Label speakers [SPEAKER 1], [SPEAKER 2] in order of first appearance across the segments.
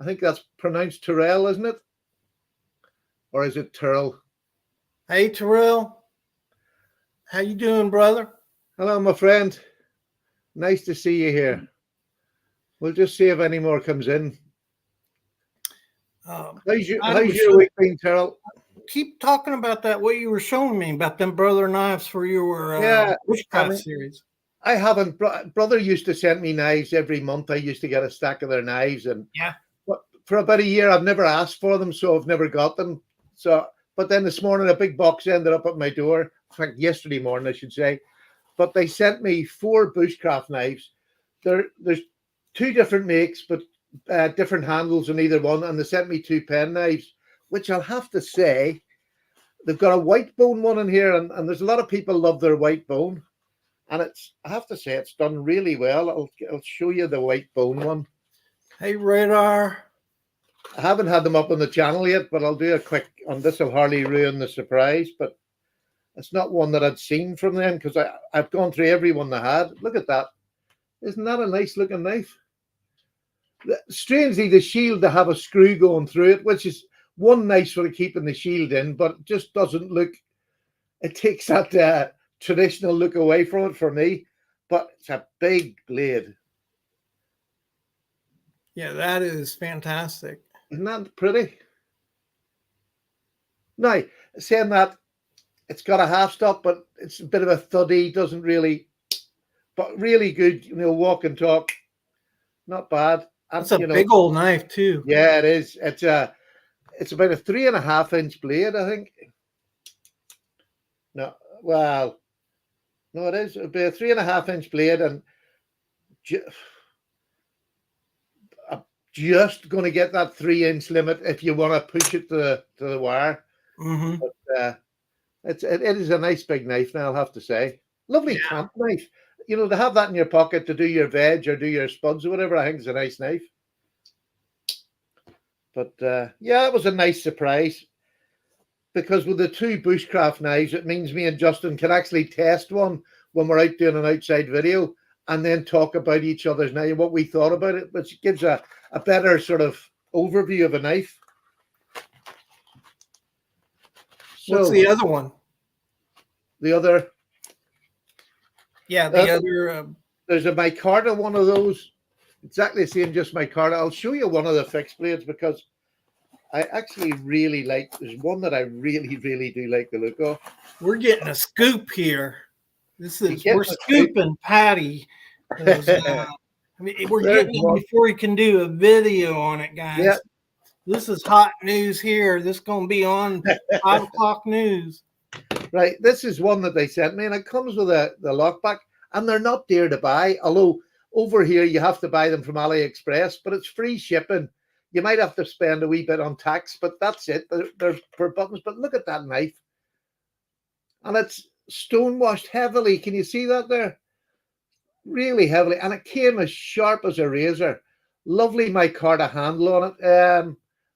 [SPEAKER 1] I think that's pronounced Tyrrell, isn't it? Or is it Tyrrell?
[SPEAKER 2] Hey, Terrell. How you doing, brother?
[SPEAKER 1] Hello, my friend. Nice to see you here. We'll just see if any more comes in.
[SPEAKER 2] I
[SPEAKER 1] How's
[SPEAKER 2] was
[SPEAKER 1] your week been, Tyrrell?
[SPEAKER 2] keep talking about that. What you were showing me about them brother knives for your
[SPEAKER 1] Yeah, I
[SPEAKER 2] bushcraft
[SPEAKER 1] mean,
[SPEAKER 2] series.
[SPEAKER 1] I haven't. Brother used to send me knives every month. I used to get a stack of their knives, and
[SPEAKER 2] Yeah.
[SPEAKER 1] but for about a year, I've never asked for them, so I've never got them. So, but then this morning, a big box ended up at my door. In fact, yesterday morning, I should say. But they sent me 4 bushcraft knives. There's 2 different makes, but different handles on either one, and they sent me 2 pen knives, which I'll have to say they've got a white bone one in here, and there's a lot of people love their white bone, and I have to say it's done really well. I'll show you the white bone one.
[SPEAKER 2] Hey, Radar.
[SPEAKER 1] I haven't had them up on the channel yet, but I'll do a quick on this. Will hardly ruin the surprise, but it's not one that I'd seen from them because I've gone through every one they had. Look at that. Isn't that a nice looking knife? Strangely, the shield, they have a screw going through it, which is one nice for keeping the shield in, but it just doesn't look, it takes that traditional look away from it for me. But it's a big blade.
[SPEAKER 2] Yeah, that is fantastic.
[SPEAKER 1] Isn't that pretty? Now, saying that, it's got a half stop, but it's a bit of a thuddy, doesn't really, but really good, walk and talk. Not bad. And,
[SPEAKER 2] That's a big old knife too.
[SPEAKER 1] yeah, it is. It's about a 3.5-inch blade, I think. No, well, no, it is. It'll be a 3.5-inch blade, and I'm just going to get that 3-inch limit if you want to push it to the wire.
[SPEAKER 2] Mm-hmm.
[SPEAKER 1] But it is a nice big knife now, I'll have to say. Lovely camp knife. To have that in your pocket to do your veg or do your spuds or whatever, I think is a nice knife. But yeah, it was a nice surprise. Because with the 2 bushcraft knives, it means me and Justin can actually test one when we're out doing an outside video and then talk about each other's knife, what we thought about it, which gives a better sort of overview of a knife. So,
[SPEAKER 2] what's the other one?
[SPEAKER 1] The other?
[SPEAKER 2] Yeah, the other.
[SPEAKER 1] There's a micarta, one of those. Exactly the same, just micarta. I'll show you one of the fixed blades because I actually really like, there's one that I really, really do like the look of.
[SPEAKER 2] We're getting a scoop here. We're scooping Patty. We're getting him before he can do a video on it, guys. Yeah. This is hot news here. This is going to be on 5 o'clock news.
[SPEAKER 1] Right. This is one that they sent me, and it comes with the lockback, and they're not dear to buy. Although over here you have to buy them from AliExpress, but it's free shipping. You might have to spend a wee bit on tax, but that's it. They're per buttons. But look at that knife. And it's stonewashed heavily. Can you see that there? Really heavily. And it came as sharp as a razor. Lovely micarta handle on it.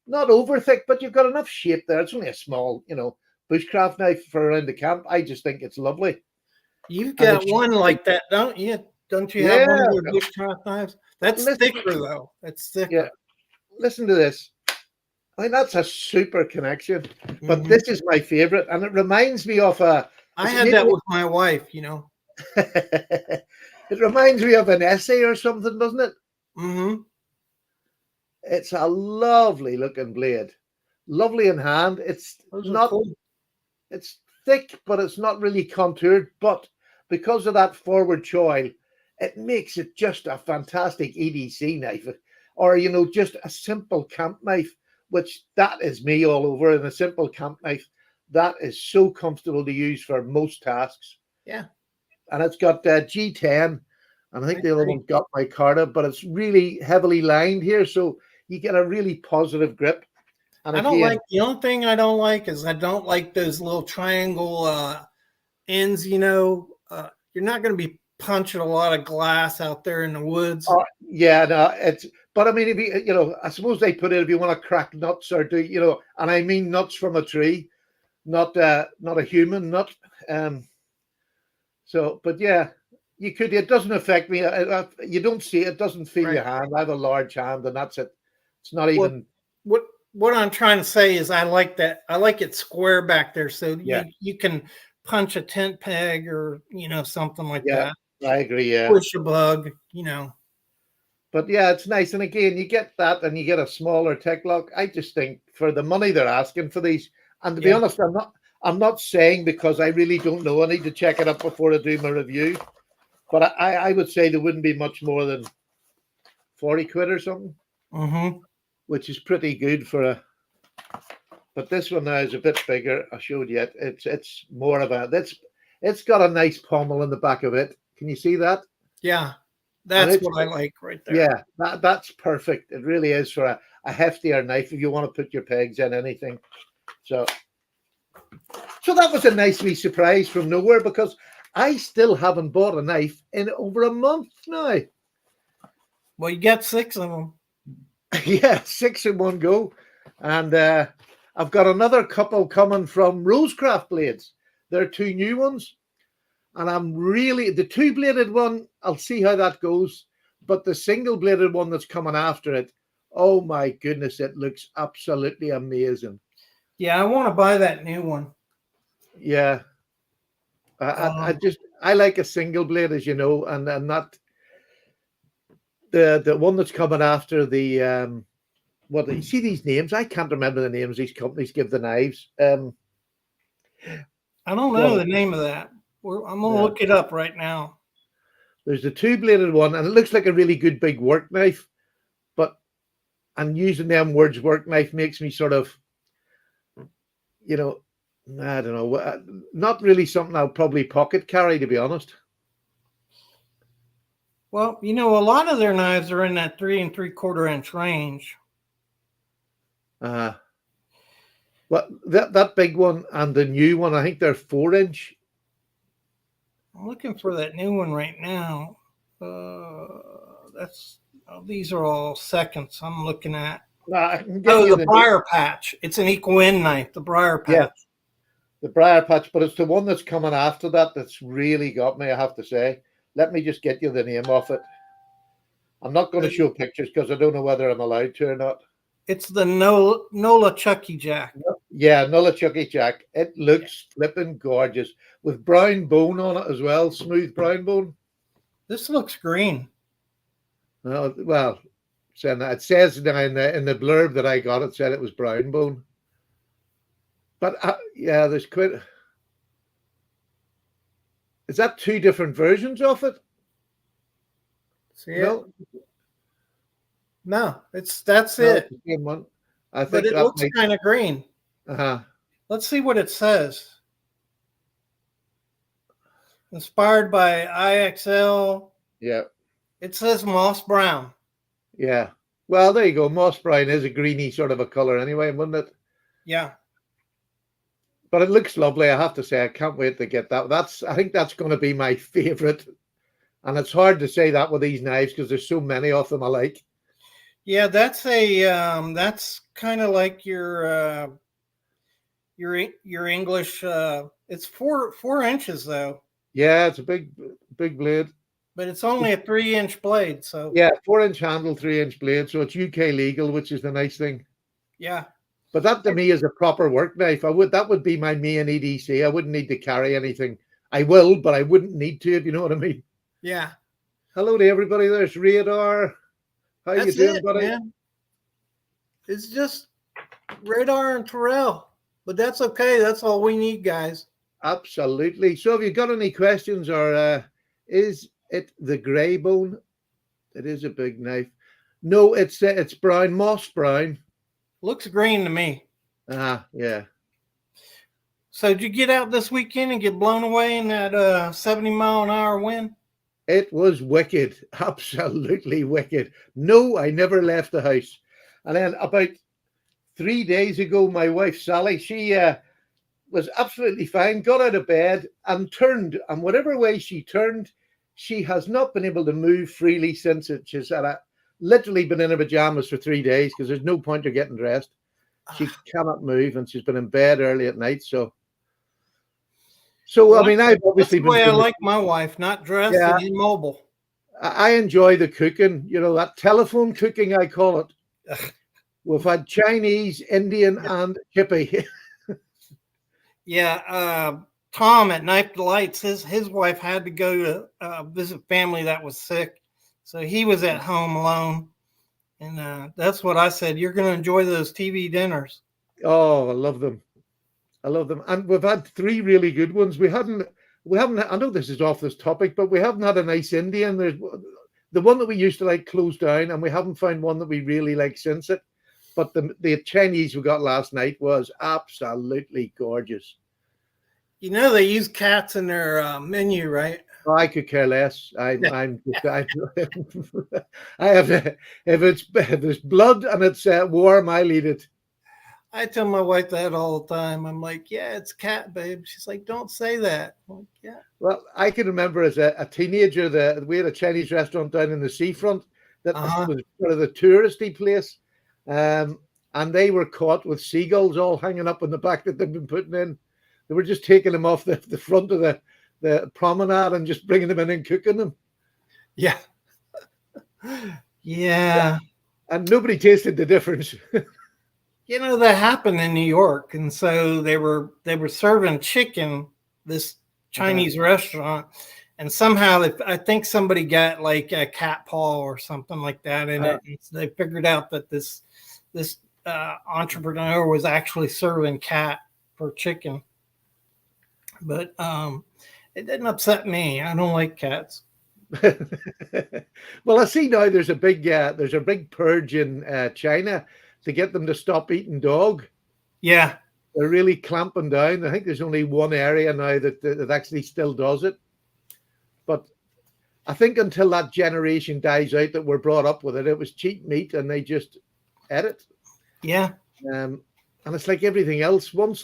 [SPEAKER 1] Not over thick, but you've got enough shape there. It's only a small, bushcraft knife for around the camp. I just think it's lovely.
[SPEAKER 2] You've got one like that, don't you? Don't you have one of your bushcraft knives? That's thicker, though. That's thicker.
[SPEAKER 1] Yeah. Listen to this. I mean, that's a super connection. But this is my favorite, and it reminds me of
[SPEAKER 2] I had that with my wife,
[SPEAKER 1] It reminds me of an essay or something, doesn't it?
[SPEAKER 2] Mm-hmm.
[SPEAKER 1] It's a lovely looking blade. Lovely in hand. It's it's thick, but it's not really contoured. But because of that forward choil, it makes it just a fantastic EDC knife. Or, just a simple camp knife, which that is me all over. And a simple camp knife, that is so comfortable to use for most tasks.
[SPEAKER 2] Yeah.
[SPEAKER 1] And it's got G10, and I think the other one got micarta, but it's really heavily lined here, so you get a really positive grip. And
[SPEAKER 2] the only thing I don't like is I don't like those little triangle ends. You're not going to be punching a lot of glass out there in the woods.
[SPEAKER 1] Yeah, no, but I mean, if you, I suppose they put it if you want to crack nuts or do, and I mean nuts from a tree, not a human nut. So, but yeah, you could. It doesn't affect me. You don't see it. Doesn't feel your hand. I have a large hand, and that's it. It's not even.
[SPEAKER 2] What I'm trying to say is I like that. I like it square back there, so you can punch a tent peg or something like that.
[SPEAKER 1] I agree. Yeah,
[SPEAKER 2] push a bug.
[SPEAKER 1] But yeah, it's nice. And again, you get that, and you get a smaller tech lock. I just think for the money they're asking for these, and to be honest, I'm not saying because I really don't know. I need to check it up before I do my review. But I would say there wouldn't be much more than 40 quid or something.
[SPEAKER 2] Mm-hmm.
[SPEAKER 1] Which is pretty good for a. But this one now is a bit bigger. I showed you it. It's more of a. It's got a nice pommel in the back of it. Can you see that?
[SPEAKER 2] Yeah, that's what I like right there.
[SPEAKER 1] Yeah, that's perfect. It really is for a heftier knife if you want to put your pegs in anything. So that was a nice wee surprise from nowhere because I still haven't bought a knife in over a month now.
[SPEAKER 2] Well, you got 6 of them.
[SPEAKER 1] Yeah, 6 in one go. And I've got another couple coming from Rosecraft Blades. They're 2 new ones. And I'm really, the 2-bladed one, I'll see how that goes. But the single-bladed one that's coming after it, oh my goodness, it looks absolutely amazing.
[SPEAKER 2] Yeah, I want to buy that new one.
[SPEAKER 1] Yeah. I like a single blade, as you know, and not the one that's coming after the what you see these names. I can't remember the names these companies give the knives.
[SPEAKER 2] I don't know the name of that. I'm gonna look it up right now.
[SPEAKER 1] There's the 2-bladed one, and it looks like a really good big work knife. But and using them words, work knife, makes me sort of, I don't know, not really something I'll probably pocket carry, to be honest.
[SPEAKER 2] Well, a lot of their knives are in that 3 3/4 inch range.
[SPEAKER 1] Well, that big one and the new one, I think they're 4-inch.
[SPEAKER 2] I'm looking for that new one right now. These are all seconds I'm looking at. The Briar Patch. It's an equal end knife, the Briar Patch.
[SPEAKER 1] Yeah, the Briar Patch, but it's the one that's coming after that that's really got me, I have to say. Let me just get you the name off it. I'm not going to show pictures because I don't know whether I'm allowed to or not.
[SPEAKER 2] It's the Nola Chucky Jack.
[SPEAKER 1] Yeah, Nola Chucky Jack. It looks flipping gorgeous with brown bone on it as well, smooth brown bone.
[SPEAKER 2] This looks green.
[SPEAKER 1] Well, it says now in the blurb that I got, it said it was brown bone. But there's quite. Is that 2 different versions of it?
[SPEAKER 2] See it? No, that's it.
[SPEAKER 1] The same one. I think
[SPEAKER 2] but it looks kind of green. Let's see what it says. Inspired by IXL.
[SPEAKER 1] Yeah.
[SPEAKER 2] It says moss brown.
[SPEAKER 1] Yeah. Well, there you go. Moss brown is a greeny sort of a color anyway, wouldn't it?
[SPEAKER 2] Yeah.
[SPEAKER 1] But it looks lovely. I have to say, I can't wait to get that. I think that's going to be my favorite. And it's hard to say that with these knives because there's so many of them I like.
[SPEAKER 2] Yeah, that's that's kind of like your English. It's 4 inches though.
[SPEAKER 1] Yeah, it's a big blade.
[SPEAKER 2] But it's only a 3-inch blade, so
[SPEAKER 1] yeah, 4-inch handle, 3-inch blade. So it's UK legal, which is the nice thing.
[SPEAKER 2] Yeah.
[SPEAKER 1] But that to me is a proper work knife. That would be my main EDC. I wouldn't need to carry anything. I will, but I wouldn't need to, if you know what I mean.
[SPEAKER 2] Yeah.
[SPEAKER 1] Hello to everybody. There's Radar. How you doing, buddy? Man.
[SPEAKER 2] It's just Radar and Terrell, but that's okay. That's all we need, guys.
[SPEAKER 1] Absolutely. So, have you got any questions, or is it the grey bone? It is a big knife. No, it's brown, moss brown.
[SPEAKER 2] Looks green to me.
[SPEAKER 1] Yeah.
[SPEAKER 2] So, did you get out this weekend and get blown away in that 70-mile-an-hour wind?
[SPEAKER 1] It was wicked, absolutely wicked. No, I never left the house. And then about 3 days ago, my wife, Sally, she was absolutely fine, got out of bed and turned. And whatever way she turned, she has not been able to move freely since it. She's literally been in her pajamas for 3 days because there's no point of getting dressed. She cannot move and she's been in bed early at night. So I mean, I've obviously
[SPEAKER 2] been. That's the way I like my wife, not dressed and immobile.
[SPEAKER 1] I enjoy the cooking, that telephone cooking, I call it. We've had Chinese, Indian, and chippy.
[SPEAKER 2] Yeah, Tom at Knife Delights, his wife had to go to visit family that was sick, so he was at home alone, and that's what I said. You're going to enjoy those TV dinners.
[SPEAKER 1] Oh, I love them. I love them, and we've had 3 really good ones. We haven't. I know this is off this topic, but we haven't had a nice Indian. There's the one that we used to like closed down, and we haven't found one that we really like since it. But the Chinese we got last night was absolutely gorgeous.
[SPEAKER 2] You know they use cats in their menu, right?
[SPEAKER 1] Oh, I could care less. I have if it's blood and it's warm, I'll eat it.
[SPEAKER 2] I tell my wife that all the time. I'm like, yeah, it's cat, babe. She's like, don't say that. I'm like, yeah.
[SPEAKER 1] Well, I can remember as a teenager that we had a Chinese restaurant down in the seafront that was sort of the touristy place. And they were caught with seagulls all hanging up in the back that they've been putting in. They were just taking them off the front of the promenade and just bringing them in and cooking them.
[SPEAKER 2] Yeah. Yeah.
[SPEAKER 1] And nobody tasted the difference.
[SPEAKER 2] You know, that happened in New York. And so they were serving chicken, this Chinese restaurant. And somehow I think somebody got like a cat paw or something like that in it. And so they figured out that this entrepreneur was actually serving cat for chicken. But it didn't upset me. I don't like cats.
[SPEAKER 1] Well, I see now there's a big purge in China to get them to stop eating dog.
[SPEAKER 2] Yeah,
[SPEAKER 1] they're really clamping down. I think there's only one area now that actually still does it. But I think until that generation dies out that were brought up with it, it was cheap meat and they just ate it.
[SPEAKER 2] Yeah.
[SPEAKER 1] And it's like everything else. Once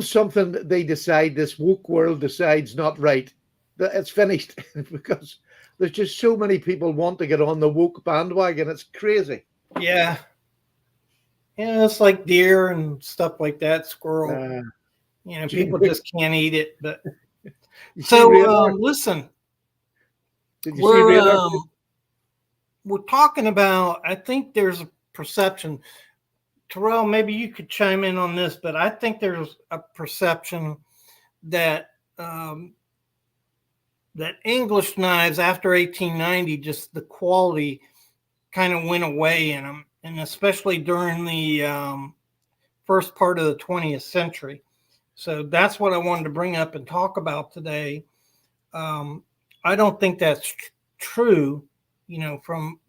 [SPEAKER 1] something that they decide, this woke world decides not right, that it's finished because there's just so many people want to get on the woke bandwagon. It's crazy.
[SPEAKER 2] Yeah. Yeah, it's like deer and stuff like that, squirrel. People just can't eat it. But so listen, we're talking about, I think there's a perception. Terrell, maybe you could chime in on this, but I think there's a perception that that English knives after 1890, just the quality kind of went away in them, and especially during the first part of the 20th century. So that's what I wanted to bring up and talk about today. I don't think that's true, from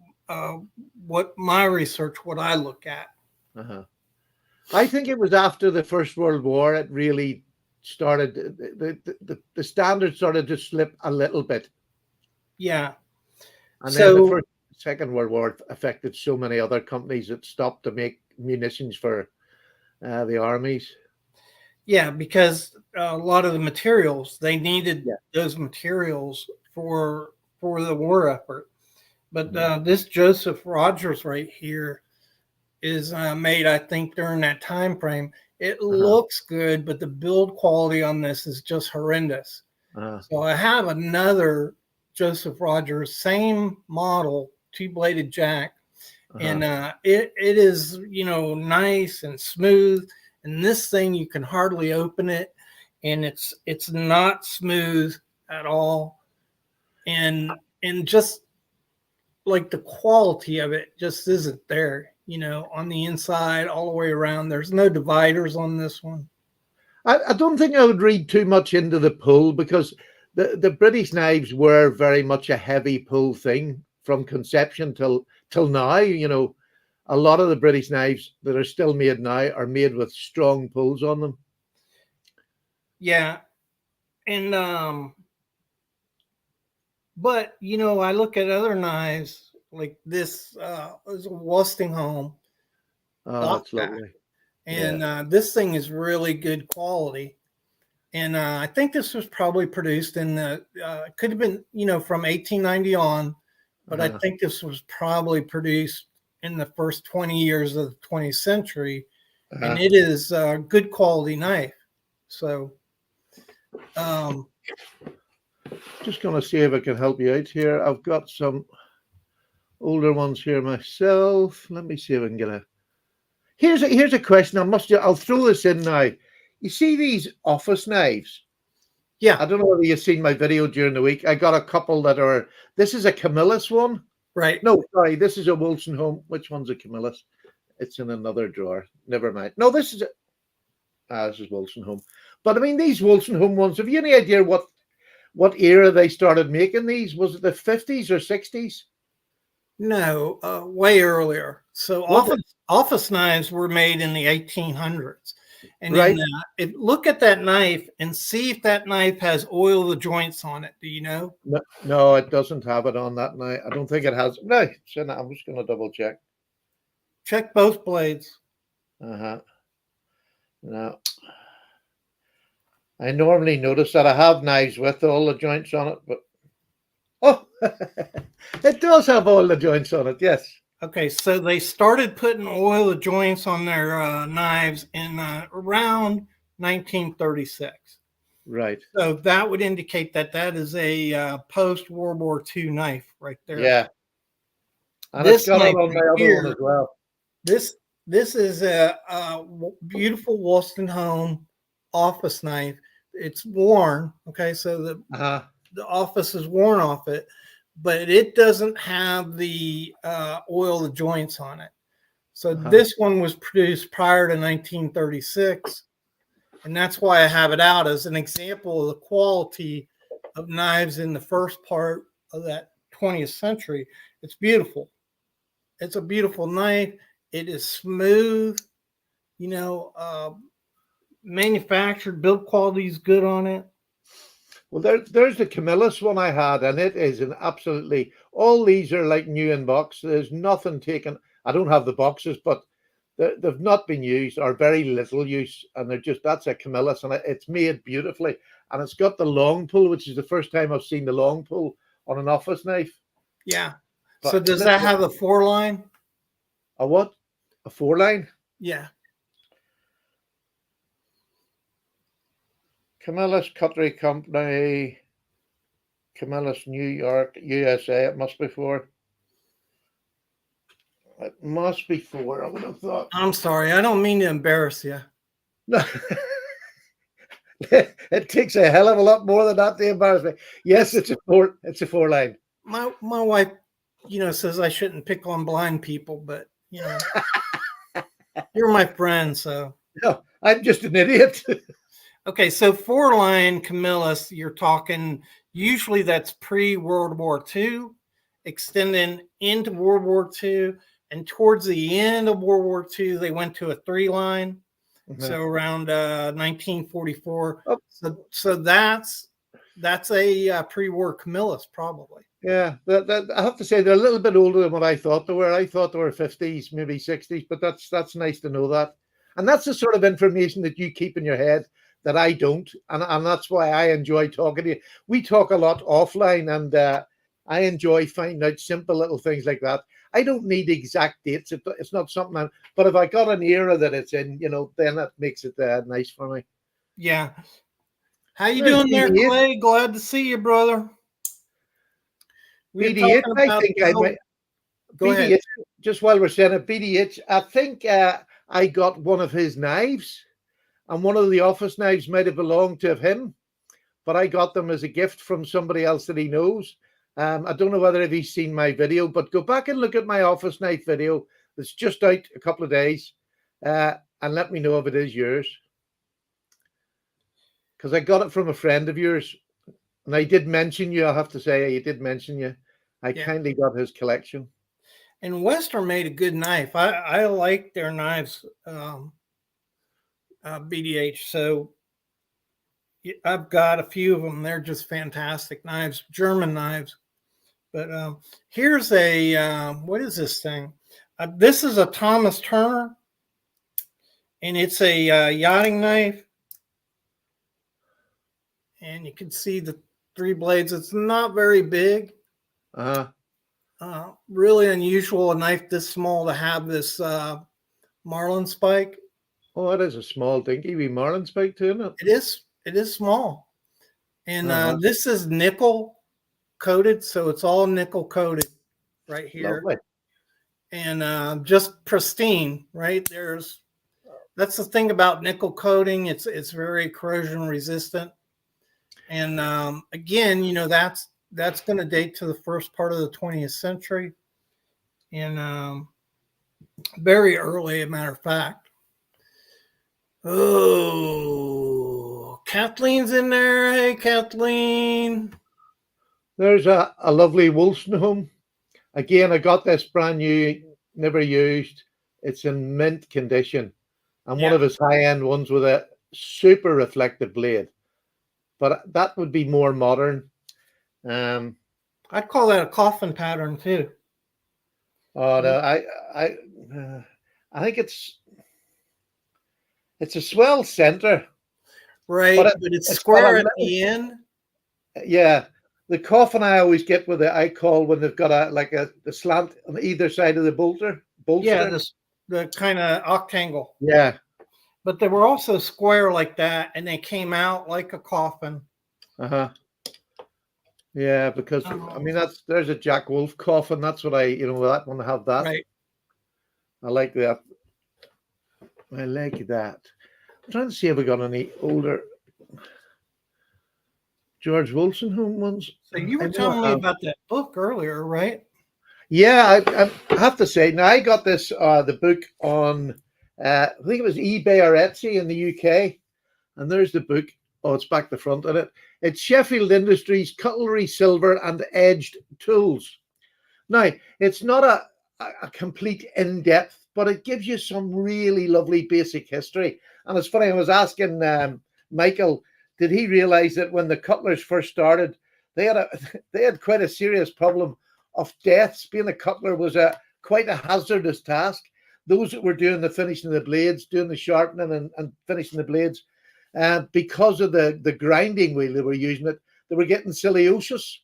[SPEAKER 2] what my research, what I look at.
[SPEAKER 1] I think it was after the First World War it really started, the standard started to slip a little bit.
[SPEAKER 2] Yeah.
[SPEAKER 1] And then the Second World War affected so many other companies that stopped to make munitions for the armies.
[SPEAKER 2] Yeah, because a lot of the materials, they needed those materials for the war effort. But this Joseph Rogers right here is made, I think, during that time frame. It looks good, but the build quality on this is just horrendous. So I have another Joseph Rogers, same model, two-bladed jack, and it is, nice and smooth. And this thing, you can hardly open it, and it's not smooth at all, and just like the quality of it just isn't there. On the inside, all the way around. There's no dividers on this one.
[SPEAKER 1] I don't think I would read too much into the pull, because the British knives were very much a heavy pull thing from conception till now. A lot of the British knives that are still made now are made with strong pulls on them.
[SPEAKER 2] Yeah. And, but, I look at other knives like this, is a Westingham.
[SPEAKER 1] Oh, that's lovely.
[SPEAKER 2] And this thing is really good quality. And I think this was probably produced in the, could have been, from 1890 on, but I think this was probably produced in the first 20 years of the 20th century. And it is a good quality knife. So,
[SPEAKER 1] just going to see if I can help you out here. I've got some, older ones here myself. Let me see if I can get a. Here's a question. I'll throw this in now. You see these office knives?
[SPEAKER 2] Yeah.
[SPEAKER 1] I don't know whether you've seen my video during the week. I got a couple that are. This is a Camillus one.
[SPEAKER 2] Right.
[SPEAKER 1] No, sorry. This is a Wolstenholme. Which one's a Camillus? It's in another drawer. Never mind. No, this is. This is Wolstenholme. But I mean, these Wolstenholme ones. Have you any idea what era they started making these? Was it the 50s or 60s?
[SPEAKER 2] No, way earlier. So office knives were made in the 1800s. And
[SPEAKER 1] right.
[SPEAKER 2] Look at that knife and see if that knife has oil the joints on it. Do you know?
[SPEAKER 1] No, it doesn't have it on that knife. I don't think it has. No, so I'm just going to double check.
[SPEAKER 2] Check both blades.
[SPEAKER 1] No. I normally notice that I have knives with all the joints on it, but oh, it does have all the joints on it. Yes.
[SPEAKER 2] Okay, so they started putting oil the joints on their knives in around 1936.
[SPEAKER 1] Right.
[SPEAKER 2] So that would indicate that is a post-World War II knife right there.
[SPEAKER 1] Yeah. And it's got it on my other one as well.
[SPEAKER 2] This is a beautiful Wolstenholme office knife. It's worn. Okay, so the office is worn off it, but it doesn't have the oil the joints on it. So this one was produced prior to 1936, and that's why I have it out as an example of the quality of knives in the first part of that 20th century. It's beautiful. It's a beautiful knife. It is smooth, manufactured, build quality is good on it.
[SPEAKER 1] Well, there's the Camillus one I had, and it is an absolutely. All these are like new in box. There's nothing taken. I don't have the boxes, but they've not been used or very little use, and that's a Camillus, and it's made beautifully, and it's got the long pull, which is the first time I've seen the long pull on an office knife.
[SPEAKER 2] Yeah. But so does that have a 4-line?
[SPEAKER 1] A what? A 4-line?
[SPEAKER 2] Yeah.
[SPEAKER 1] Camillus Cutlery Company, Camillus, New York, USA. It must be 4. It must be 4. I would have thought.
[SPEAKER 2] I'm sorry. I don't mean to embarrass you.
[SPEAKER 1] No. It takes a hell of a lot more than that to embarrass me. Yes, it's a 4. It's a 4-line.
[SPEAKER 2] My wife, says I shouldn't pick on blind people, but you're my friend, so.
[SPEAKER 1] No, I'm just an idiot.
[SPEAKER 2] Okay, so 4-line Camillus, you're talking, usually that's pre-World War II, extending into World War II, and towards the end of World War II, they went to a 3-line, so around 1944. Oh. So that's a pre-war Camillus, probably.
[SPEAKER 1] Yeah, I have to say they're a little bit older than what I thought they were. I thought they were 50s, maybe 60s, but that's nice to know that. And that's the sort of information that you keep in your head that I don't, and that's why I enjoy talking to you. We talk a lot offline, and I enjoy finding out simple little things like that. I don't need exact dates. It's not something but if I got an era that it's in, then that makes it nice for me.
[SPEAKER 2] Yeah. How you doing there, Clay? Glad to see you, brother.
[SPEAKER 1] BDH, I think I might. Go ahead. Just while we're saying it, BDH, I think I got one of his knives. And one of the office knives might have belonged to him, but I got them as a gift from somebody else that he knows. I don't know whether he's seen my video, but go back and look at my office knife video. It's just out a couple of days, and let me know if it is yours. Because I got it from a friend of yours, and I did mention you. I have to say, I did mention you. I kindly got his collection.
[SPEAKER 2] And Western made a good knife. I like their knives. BDH. So I've got a few of them. They're just fantastic knives, German knives. But here's a, what is this thing? This is a Thomas Turner, and it's a yachting knife. And you can see the 3 blades. It's not very big. Really unusual, a knife this small to have this marlin spike.
[SPEAKER 1] Oh, it is a small dinky wee marlin spike too, isn't it?
[SPEAKER 2] It is small. And this is nickel coated, so it's all nickel coated right here.
[SPEAKER 1] Lovely.
[SPEAKER 2] And just pristine, right? That's the thing about nickel coating. It's very corrosion resistant. And again, that's going to date to the first part of the 20th century, and very early, a matter of fact. Oh, Kathleen's in there. Hey, Kathleen.
[SPEAKER 1] There's a lovely Wolstenholme. Again, I got this brand new, never used. It's in mint condition, and one of his high-end ones with a super reflective blade. But that would be more modern.
[SPEAKER 2] I'd call that a coffin pattern too.
[SPEAKER 1] Oh no, I think it's a swell center,
[SPEAKER 2] right? But it's square at the end.
[SPEAKER 1] Yeah, the coffin I always get with it. I call when they've got the slant on either side of the bolster.
[SPEAKER 2] Yeah, the kind of octangle.
[SPEAKER 1] Yeah,
[SPEAKER 2] but they were also square like that, and they came out like a coffin.
[SPEAKER 1] Yeah, because I mean there's a Jack Wolf coffin. That's what that one have that.
[SPEAKER 2] Right.
[SPEAKER 1] I like that. I like that. I'm trying to see if we got any older George Wolstenholme ones.
[SPEAKER 2] So you were telling me about that book earlier, right?
[SPEAKER 1] Yeah, I have to say, now I got this the book on I think it was eBay or Etsy in the UK, and there's the book. Oh, it's back the front of it. It's Sheffield Industries Cutlery, Silver and Edged Tools. Now, it's not a complete in-depth, but it gives you some really lovely basic history. And it's funny, I was asking Michael, did he realize that when the cutlers first started, they had quite a serious problem of deaths? Being a cutler was quite a hazardous task. Those that were doing the finishing of the blades, doing the sharpening and finishing the blades, because of the grinding wheel they were using they were getting silicosis,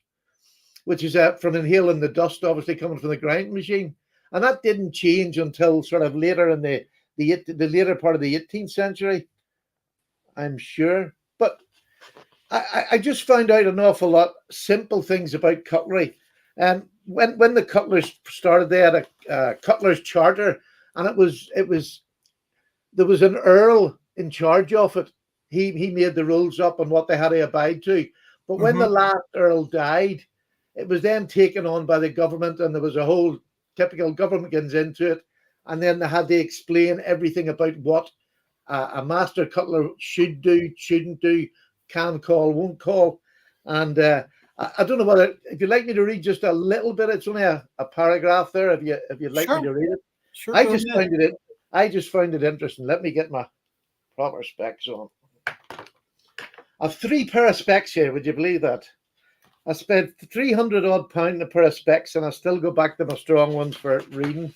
[SPEAKER 1] which is from inhaling the dust, obviously coming from the grinding machine. And that didn't change until sort of later in the later part of the 18th century, I'm sure. But I just found out an awful lot simple things about cutlery. And when the cutlers started, they had a cutler's charter, and there was an earl in charge of it. He made the rules up on what they had to abide to. But when the last earl died, it was then taken on by the government, and there was a whole typical government gets into it, and then they had to explain everything about what a master cutler should do, shouldn't do, can call, won't call. And I don't know whether, if you'd like me to read just a little bit, it's only a paragraph there, if you'd like me to read it.
[SPEAKER 2] Sure,
[SPEAKER 1] I just found it interesting. Let me get my proper specs on. I've 3 pair of specs here, would you believe that? I spent £300 odd on a pair of specs, and I still go back to my strong ones for reading.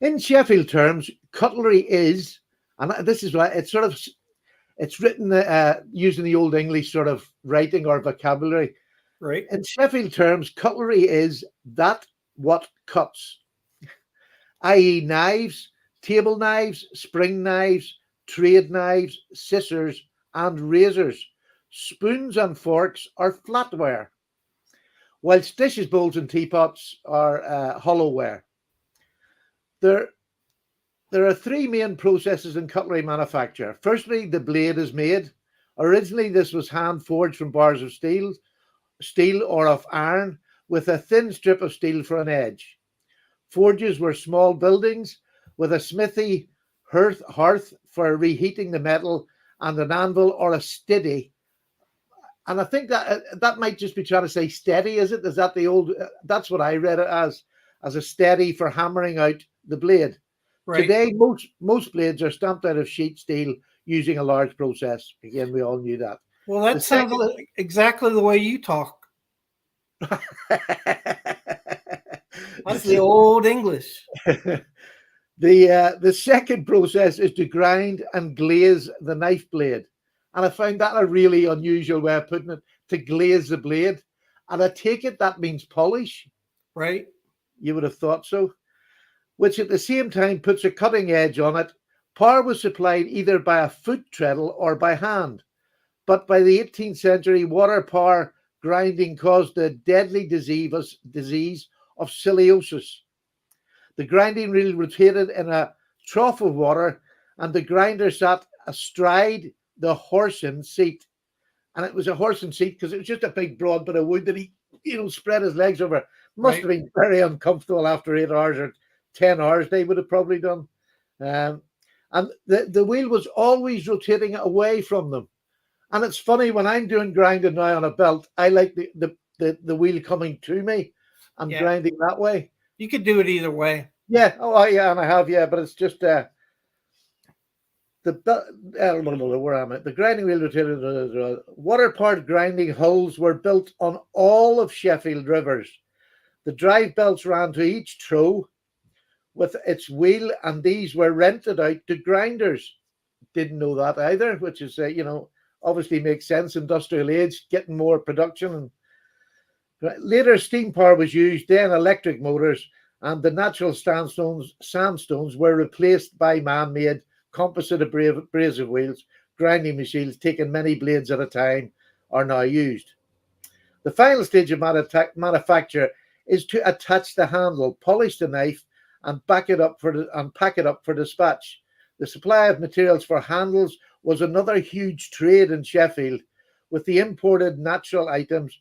[SPEAKER 1] In Sheffield terms, cutlery is, and this is why it's written using the old English sort of writing or vocabulary.
[SPEAKER 2] Right.
[SPEAKER 1] In Sheffield terms, cutlery is that what cuts, i.e. knives, table knives, spring knives, trade knives, scissors, and razors, spoons and forks are flatware, whilst dishes, bowls, and teapots are hollowware. There are 3 main processes in cutlery manufacture. Firstly, the blade is made. Originally, this was hand forged from bars of steel or of iron, with a thin strip of steel for an edge. Forges were small buildings with a smithy hearth for reheating the metal, and an anvil or a stiddy. And I think that might just be trying to say steady, is it? Is that the old? That's what I read it as a steady for hammering out the blade. Right. Today, most blades are stamped out of sheet steel using a large process. Again, we all knew that.
[SPEAKER 2] Well, that sounds like exactly the way you talk. That's the old English.
[SPEAKER 1] The second process is to grind and glaze the knife blade. And I found that a really unusual way of putting it, to glaze the blade. And I take it that means polish.
[SPEAKER 2] Right.
[SPEAKER 1] You would have thought so. Which at the same time puts a cutting edge on it. Power was supplied either by a foot treadle or by hand. But by the 18th century, water power grinding caused the deadly disease of scoliosis. The grinding wheel rotated in a trough of water, and the grinder sat astride the horsing seat. And it was a horsing seat because it was just a big broad bit of wood that he, spread his legs over. Must have been very uncomfortable after 8 hours or 10 hours. They would have probably done. And the wheel was always rotating away from them. And it's funny, when I'm doing grinding now on a belt, I like the wheel coming to me and grinding that way.
[SPEAKER 2] You could do it either way.
[SPEAKER 1] Yeah. Oh, yeah. And I have, but it's just where am I? The grinding wheel rotated. Water-powered grinding hulls were built on all of Sheffield rivers. The drive belts ran to each trough with its wheel, and these were rented out to grinders. Didn't know that either, which is, obviously makes sense. Industrial age, getting more production. And later, steam power was used, then electric motors, and the natural sandstones were replaced by man-made composite abrasive wheels. Grinding machines, taking many blades at a time, are now used. The final stage of manufacture is to attach the handle, polish the knife, and pack it up for dispatch. The supply of materials for handles was another huge trade in Sheffield, with the imported natural items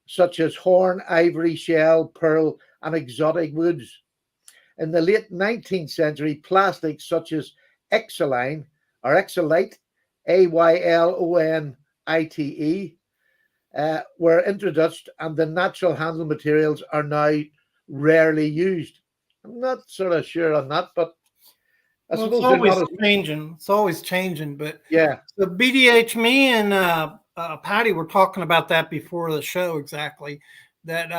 [SPEAKER 1] such as horn, ivory, shell, pearl, and exotic woods. In the late 19th century, plastics such as Exoline or Exolite, AYLONITE, were introduced, and the natural handle materials are now rarely used. I'm not sort of sure on that, but I suppose
[SPEAKER 2] it's always changing. It's always changing, but
[SPEAKER 1] yeah.
[SPEAKER 2] So BDH, me and Patty were talking about that before the show. Exactly, that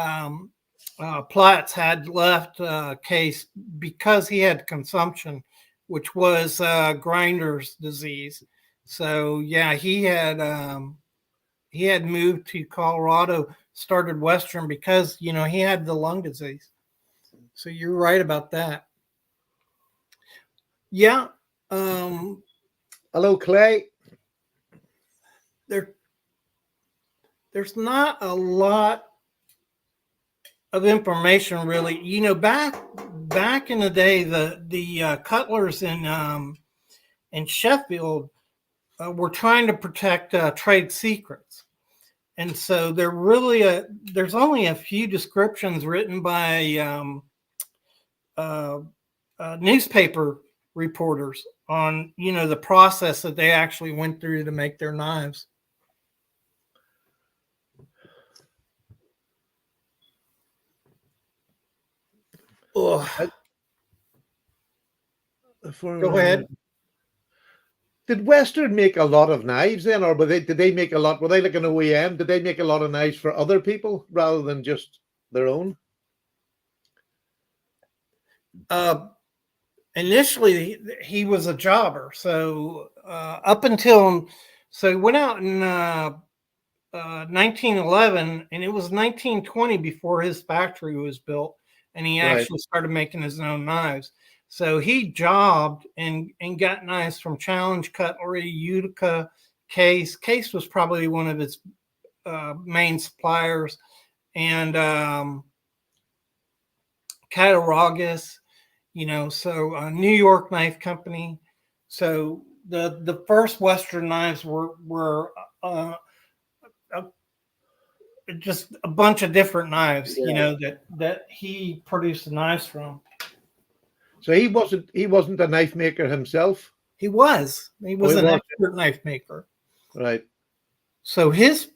[SPEAKER 2] Platts had left Case because he had consumption, which was Grinder's disease. So yeah, he had moved to Colorado, started Western because he had the lung disease. So you're right about that. Yeah.
[SPEAKER 1] Hello, Clay.
[SPEAKER 2] There's not a lot of information really. Back in the day, the cutlers in Sheffield were trying to protect trade secrets, and so there's only a few descriptions written by newspaper reporters on the process that they actually went through to make their knives. Go ahead.
[SPEAKER 1] Did Western make a lot of knives then, or did they make a lot? Were they like an OEM? Did they make a lot of knives for other people rather than just their own?
[SPEAKER 2] Initially, he was a jobber. So he went out in 1911, and it was 1920 before his factory was built, and he actually started making his own knives. So he jobbed and got knives from Challenge Cutlery, Utica, Case. Case was probably one of his main suppliers, and Cattaraugus, so New York Knife Company. So the first Western knives were just a bunch of different knives, that he produced the knives from.
[SPEAKER 1] So he wasn't a knife maker himself.
[SPEAKER 2] He was an expert knife maker.
[SPEAKER 1] Right.
[SPEAKER 2] So his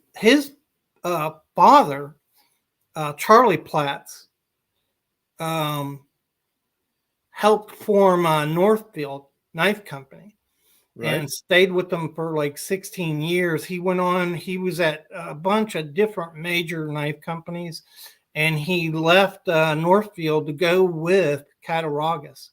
[SPEAKER 2] father, Charlie Platts, helped form Northfield Knife Company, and stayed with them for like 16 years. He went on. He was at a bunch of different major knife companies, and he left Northfield to go with Cattaraugus.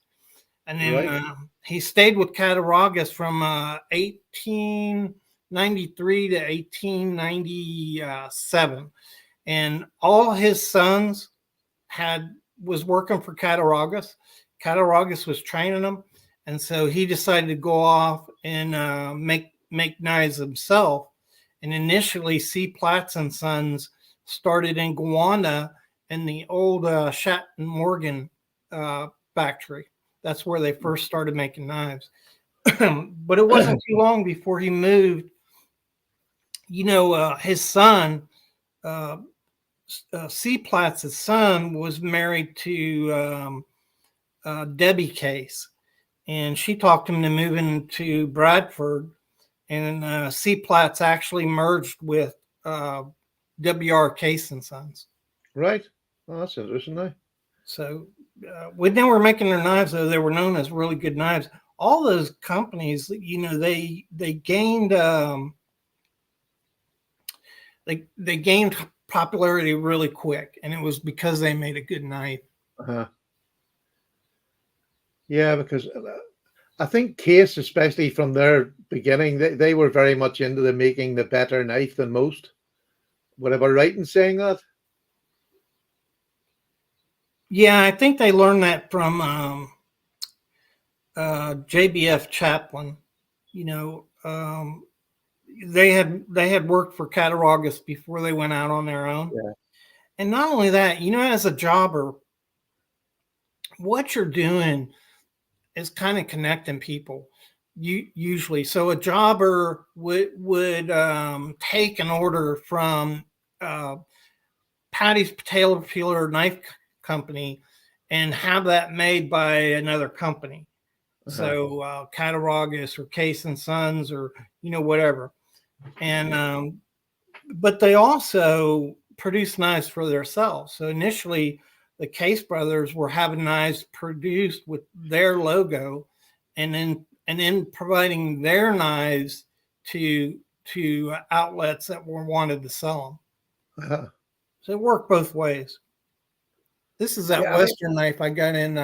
[SPEAKER 2] And then he stayed with Cattaraugus from 1893 to 1897. And all his sons was working for Cattaraugus. Cattaraugus was training them. And so he decided to go off and make knives himself. And initially, C. Platts and Sons started in Gowanda in the old Shatton Morgan factory. That's where they first started making knives. But it wasn't too long before he moved. His son, C. Platz's son, was married to Debbie Case, and she talked him to moving to Bradford. And C. Platts actually merged with W.R. Case and Sons.
[SPEAKER 1] Right. Oh, that's interesting. Now.
[SPEAKER 2] So when they were making their knives, though, they were known as really good knives. All those companies, they gained they gained popularity really quick, and it was because they made a good knife.
[SPEAKER 1] Yeah, because I think Case, especially from their beginning, they were very much into making the better knife than most. Would I be right in saying that?
[SPEAKER 2] Yeah, I think they learned that from JBF Chaplin. They had worked for Cattaraugus before they went out on their own.
[SPEAKER 1] Yeah.
[SPEAKER 2] And not only that, as a jobber, what you're doing is kind of connecting people. Usually, so a jobber would take an order from Patty's Potato Peeler Knife Company and have that made by another company. So Cattaraugus or Case and Sons or whatever. And but they also produce knives for themselves. So initially, the Case brothers were having knives produced with their logo, and then providing their knives to outlets that wanted to sell them. So it worked both ways. This is that Western knife I got in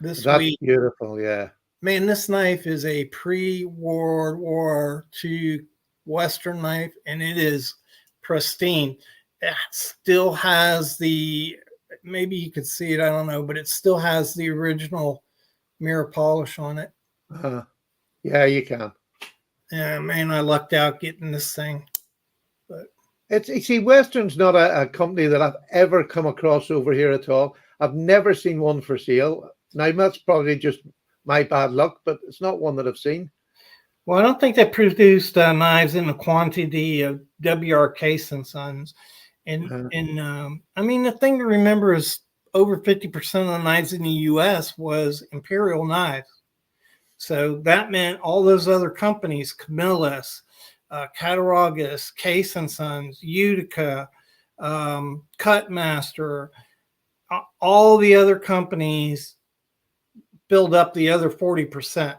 [SPEAKER 2] this week.
[SPEAKER 1] That's beautiful, yeah.
[SPEAKER 2] Man, this knife is a pre-World War II Western knife, and it is pristine. It still has maybe you could see it, I don't know, but it still has the original mirror polish on it.
[SPEAKER 1] Yeah, you can.
[SPEAKER 2] Yeah, man, I lucked out getting this thing. But
[SPEAKER 1] Western's not a company that I've ever come across over here at all. I've never seen one for sale. Now, that's probably just my bad luck, but it's not one that I've seen.
[SPEAKER 2] Well, I don't think they produced knives in the quantity of W.R. Case and Sons. And I mean, the thing to remember is over 50% of the knives in the U.S. was Imperial knives. So that meant all those other companies, Camillus, Cattaraugus, Case and Sons, Utica, Cutmaster, all the other companies build up the other 40%.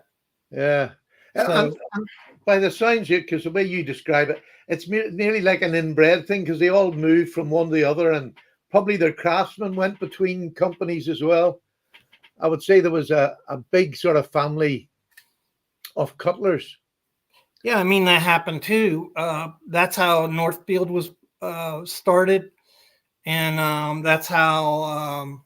[SPEAKER 1] Yeah. So, and by the sounds, because the way you describe it, it's nearly like an inbred thing because they all moved from one to the other, and probably their craftsmen went between companies as well. I would say there was a big sort of family of cutlers.
[SPEAKER 2] Yeah, I mean, that happened too. That's how Northfield was started. And that's how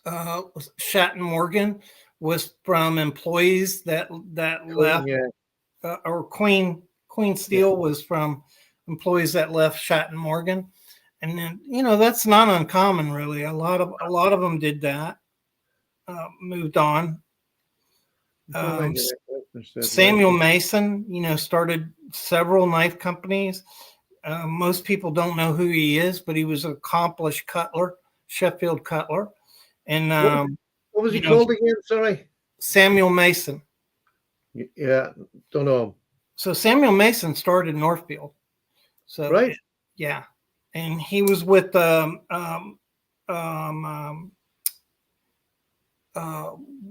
[SPEAKER 2] Shatton Morgan was from employees that left. Yeah. Or Queen Steel was from employees that left Shatton Morgan. And then, that's not uncommon, really. A lot of them did that, moved on. Samuel Mason, started several knife companies. Most people don't know who he is, but he was an accomplished cutler, Sheffield cutler. And
[SPEAKER 1] what was he called again? Sorry,
[SPEAKER 2] Samuel Mason.
[SPEAKER 1] Yeah, don't know.
[SPEAKER 2] So Samuel Mason started Northfield. So
[SPEAKER 1] right,
[SPEAKER 2] yeah, and he was with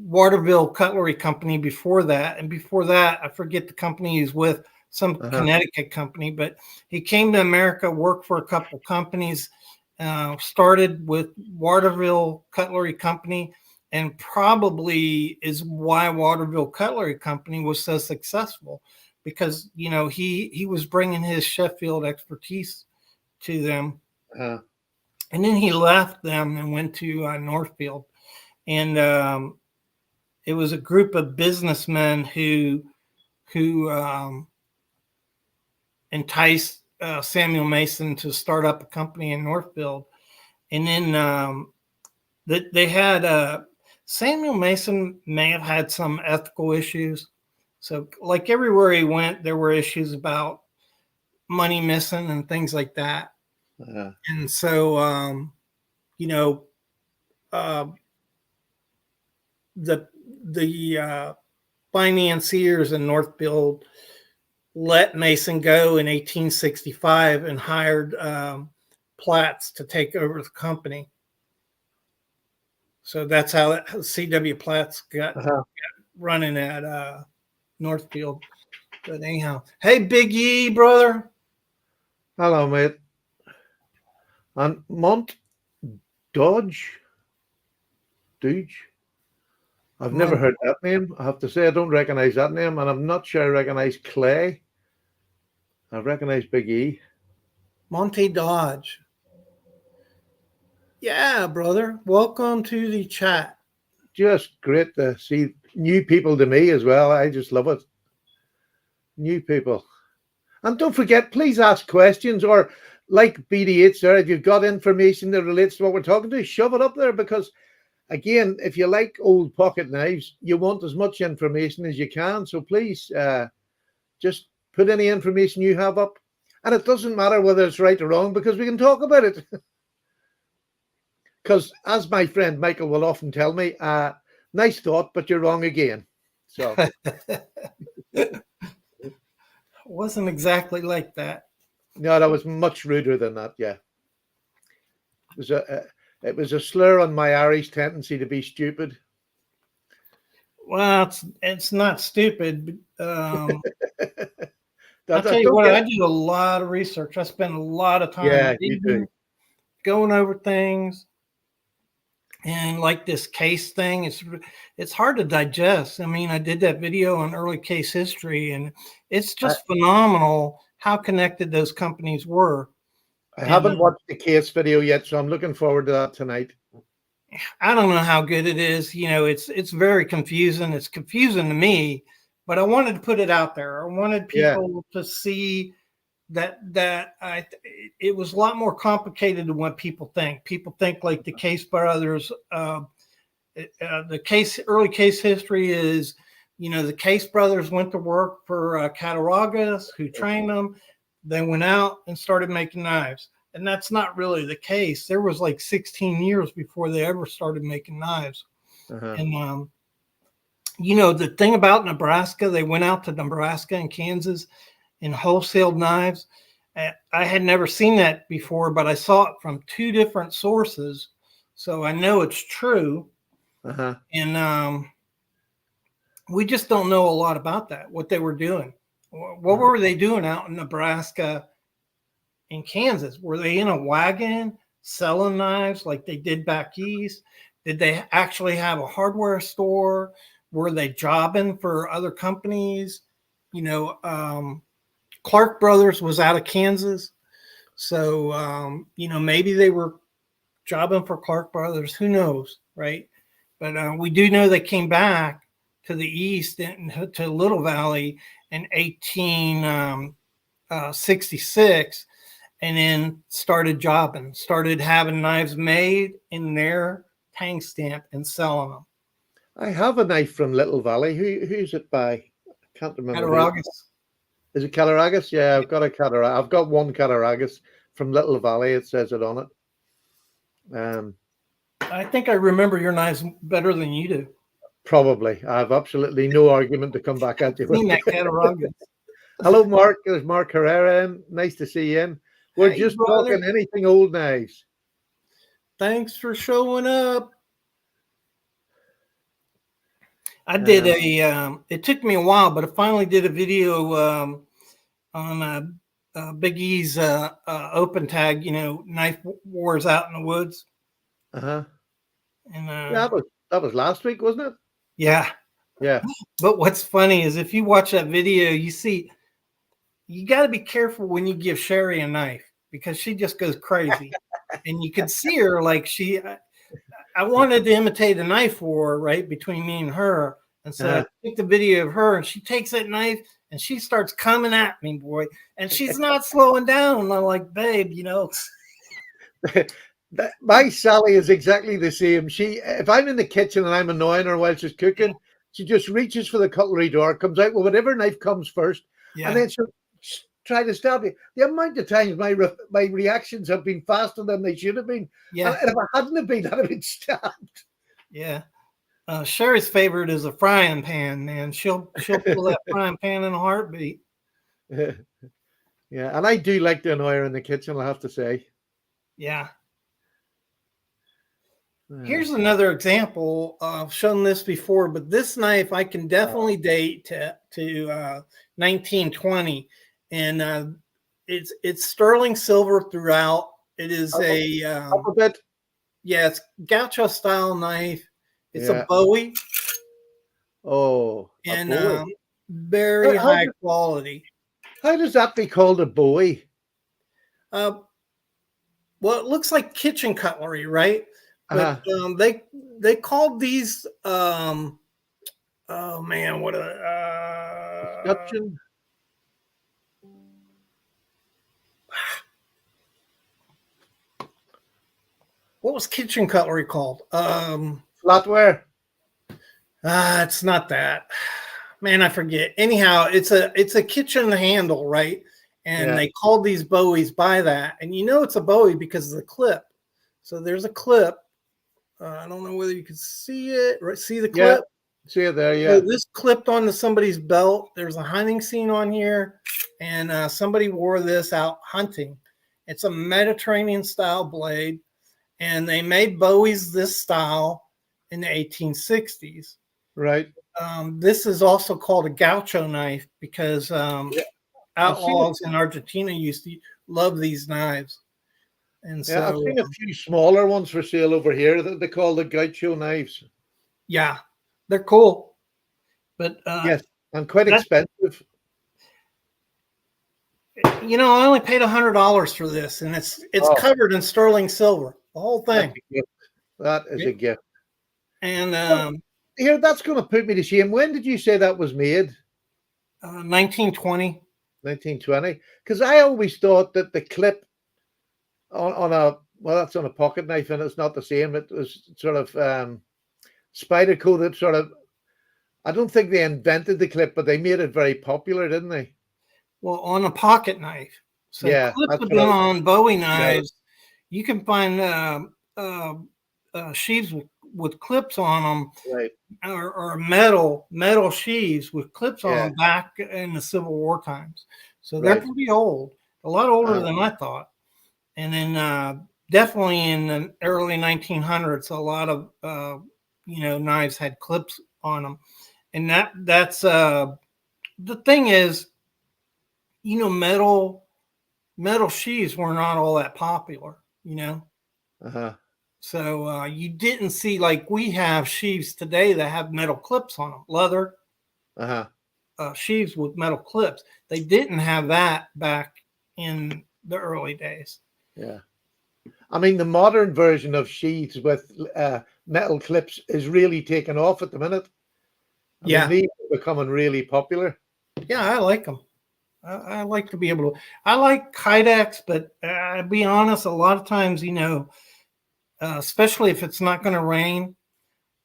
[SPEAKER 2] Waterville Cutlery Company before that, and before that, I forget the company he's with, some Connecticut company. But he came to America, worked for a couple companies, started with Waterville Cutlery Company, and probably is why Waterville Cutlery Company was so successful, because he was bringing his Sheffield expertise to them, and then he left them and went to Northfield. And it was a group of businessmen who enticed Samuel Mason to start up a company in Northfield. And then they had Samuel Mason may have had some ethical issues. So like everywhere he went, there were issues about money missing and things like that. And so, you know, the financiers in Northfield let Mason go in 1865 and hired Platts to take over the company. So that's how C.W. Platts got running at Northfield. But anyhow, hey, Big E, brother.
[SPEAKER 1] Hello, mate. And Mont Dodge? I've never heard that name. I have to say I don't recognize that name, and I'm not sure I recognize Clay. I recognize Big E.
[SPEAKER 2] Monty Dodge. Yeah, brother. Welcome to the chat.
[SPEAKER 1] Just great to see new people to me as well. I just love it. New people. And don't forget, please ask questions, or like BD8 there, if you've got information that relates to what we're talking to, shove it up there, because again, if you like old pocket knives, you want as much information as you can. So please just put any information you have up. And it doesn't matter whether it's right or wrong, because we can talk about it. Because as my friend Michael will often tell me, nice thought, but you're wrong again. So
[SPEAKER 2] it wasn't exactly like that.
[SPEAKER 1] No, that was much ruder than that. Yeah, it was a slur on my Irish tendency to be stupid.
[SPEAKER 2] Well, it's not stupid. I'll tell you what, I do a lot of research. I spend a lot of time going over things. And like this case thing, it's hard to digest. I mean, I did that video on early case history, and it's just phenomenal how connected those companies were.
[SPEAKER 1] I haven't watched the case video yet, so I'm looking forward to that tonight.
[SPEAKER 2] I don't know how good it is. You know, it's very confusing. It's confusing to me, but I wanted to put it out there. I wanted people to see that it was a lot more complicated than what people think. People think like the Case brothers, the early case history is, you know, the Case brothers went to work for Cattaraugus, who trained them. They went out and started making knives. And that's not really the case. There was like 16 years before they ever started making knives. And, you know, the thing about Nebraska, they went out to Nebraska and Kansas and wholesaled knives. I had never seen that before, but I saw it from two different sources. So I know it's true. And we just don't know a lot about that, what they were doing. What were they doing out in Nebraska and Kansas? Were they in a wagon selling knives like they did back east? Did they actually have a hardware store? Were they jobbing for other companies? You know, Clark Brothers was out of Kansas. So, you know, maybe they were jobbing for Clark Brothers. Who knows, right? But we do know they came back to the east to Little Valley in 1866 and then started jobbing, started having knives made in their tang stamp and selling them.
[SPEAKER 1] I have a knife from Little Valley. Who's it by? I can't remember.
[SPEAKER 2] Cattaraugus.
[SPEAKER 1] Is it Cattaraugus? Yeah, I've got a Cattaraugus. I've got one Cattaraugus from Little Valley. It says it on it.
[SPEAKER 2] I think I remember your knives better than you do.
[SPEAKER 1] Probably. I have absolutely no argument to come back at you.
[SPEAKER 2] Seen that Cattaraugus.
[SPEAKER 1] Hello, Mark. There's Mark Herrera in. Nice to see you in. We're just talking anything old knives.
[SPEAKER 2] Thanks for showing up. I did it took me a while, but I finally did a video on Big E's open tag, you know, knife wars out in the woods. And
[SPEAKER 1] that was last week, wasn't it?
[SPEAKER 2] Yeah. But what's funny is if you watch that video, you see you got to be careful when you give Sherry a knife, because she just goes crazy. And you can see her like I wanted to imitate a knife war, right, between me and her. And so I took the video of her, and she takes that knife and she starts coming at me, boy. And she's not slowing down. And I'm like, babe, you know.
[SPEAKER 1] My Sally is exactly the same. If I'm in the kitchen and I'm annoying her while she's cooking, she just reaches for the cutlery drawer, comes out with whatever knife comes first, and then she'll try to stab you. The amount of times my reactions have been faster than they should have been.
[SPEAKER 2] Yeah.
[SPEAKER 1] And if I hadn't have been, I'd have been stabbed.
[SPEAKER 2] Yeah. Sherry's favorite is a frying pan, man. She'll pull that frying pan in a heartbeat.
[SPEAKER 1] Yeah, and I do like to annoy her in the kitchen, I'll have to say.
[SPEAKER 2] Yeah. Here's another example. I've shown this before, but this knife I can definitely date to 1920, and it's sterling silver throughout. It is it's gaucho style knife. It's a Bowie.
[SPEAKER 1] Oh,
[SPEAKER 2] and very high quality.
[SPEAKER 1] How does that be called a Bowie?
[SPEAKER 2] Well, it looks like kitchen cutlery, right? But they called these oh man, what what was kitchen cutlery called?
[SPEAKER 1] Flatware.
[SPEAKER 2] It's not that. Man, I forget. Anyhow, it's a kitchen handle, right? And they called these Bowies by that. And you know it's a Bowie because of the clip. So there's a clip. I don't know whether you can see it. Right? See the clip?
[SPEAKER 1] Yeah, see it there, yeah.
[SPEAKER 2] So this clipped onto somebody's belt. There's a hunting scene on here. And somebody wore this out hunting. It's a Mediterranean style blade. And they made Bowies this style in the 1860s.
[SPEAKER 1] Right.
[SPEAKER 2] This is also called a gaucho knife because outlaws in Argentina used to love these knives. And so
[SPEAKER 1] I've seen a few smaller ones for sale over here that they call the gaucho knives.
[SPEAKER 2] Yeah, they're cool. But
[SPEAKER 1] yes, and quite expensive.
[SPEAKER 2] You know, I only paid $100 for this, and it's covered in sterling silver, the whole thing.
[SPEAKER 1] That is a gift.
[SPEAKER 2] And
[SPEAKER 1] here, that's going to put me to shame. When did you say that was made?
[SPEAKER 2] 1920.
[SPEAKER 1] 1920. Because I always thought that the clip that's on a pocket knife, and it's not the same. It was sort of Spyderco that sort of. I don't think they invented the clip, but they made it very popular, didn't they?
[SPEAKER 2] Well, on a pocket knife. So clips have been on Bowie knives. Yeah. You can find sheaths with clips on them,
[SPEAKER 1] right?
[SPEAKER 2] Or metal sheaths with clips on them back in the Civil War times. So they're pretty old, a lot older than I thought. And then definitely in the early 1900s, a lot of knives had clips on them, and that's the thing is, metal sheaths were not all that popular, So you didn't see, like we have sheaths today that have metal clips on them, leather sheaths with metal clips. They didn't have that back in the early days.
[SPEAKER 1] Yeah. I mean, the modern version of sheaths with metal clips is really taken off at the minute. I mean, these are becoming really popular.
[SPEAKER 2] Yeah, I like them. I like to be able to. I like Kydex, but I'll be honest, a lot of times, especially if it's not going to rain,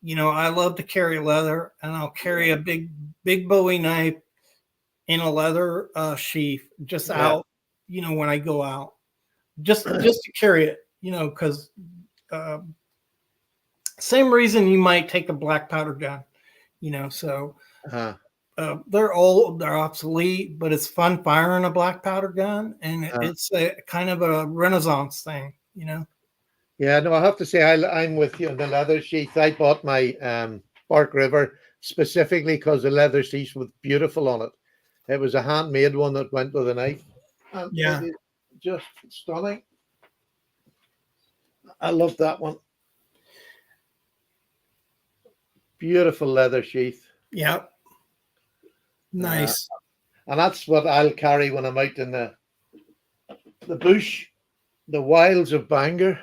[SPEAKER 2] I love to carry leather, and I'll carry a big Bowie knife in a leather sheath just out, when I go out. Just to carry it, because same reason you might take a black powder gun, so they're old, they're obsolete, but it's fun firing a black powder gun, and it's a kind of a Renaissance thing,
[SPEAKER 1] Yeah, no, I have to say I'm with you on the leather sheath. I bought my Bark River specifically because the leather sheath was beautiful on it. It was a handmade one that went with a knife. And just stunning. I love that one. Beautiful leather sheath.
[SPEAKER 2] Yep. Nice.
[SPEAKER 1] And that's what I'll carry when I'm out in the bush, the wilds of Bangor.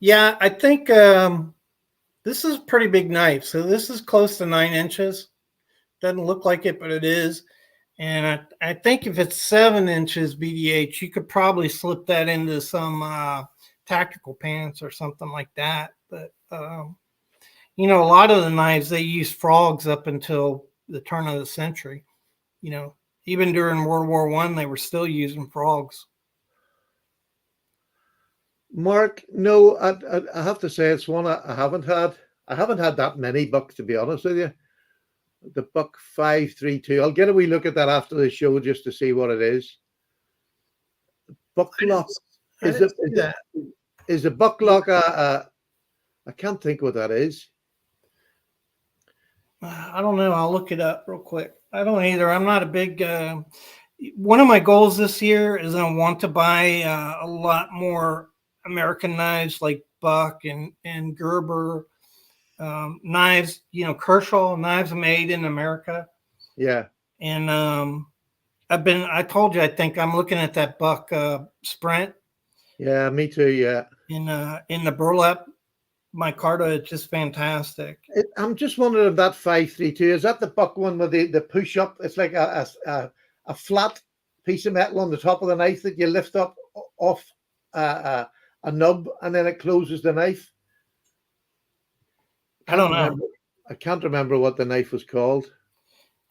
[SPEAKER 2] Yeah, I think this is a pretty big knife. So this is close to 9 inches. Doesn't look like it, but it is. And I think if it's 7 inches BDH, you could probably slip that into some tactical pants or something like that. But you know, a lot of the knives, they use frogs up until the turn of the century. You know, even during World War I, they were still using frogs.
[SPEAKER 1] Mark, no, I have to say it's one I haven't had. I haven't had that many bucks, to be honest with you. The Buck 532. I'll get a wee look at that after the show just to see what it is. Bucklock. Is a Bucklock I can't think what that is.
[SPEAKER 2] I don't know. I'll look it up real quick. I don't either. I'm not a big. One of my goals this year is I want to buy a lot more American knives like Buck and Gerber knives. You know, Kershaw knives made in America.
[SPEAKER 1] Yeah.
[SPEAKER 2] And I told you, I think I'm looking at that Buck Sprint.
[SPEAKER 1] Yeah, me too. Yeah.
[SPEAKER 2] In the burlap micarta, it's just fantastic.
[SPEAKER 1] I'm just wondering if that 532 is that the Buck one with the push up. It's like a flat piece of metal on the top of the knife that you lift up off a nub and then it closes the knife.
[SPEAKER 2] I don't know.
[SPEAKER 1] I can't remember what the knife was called.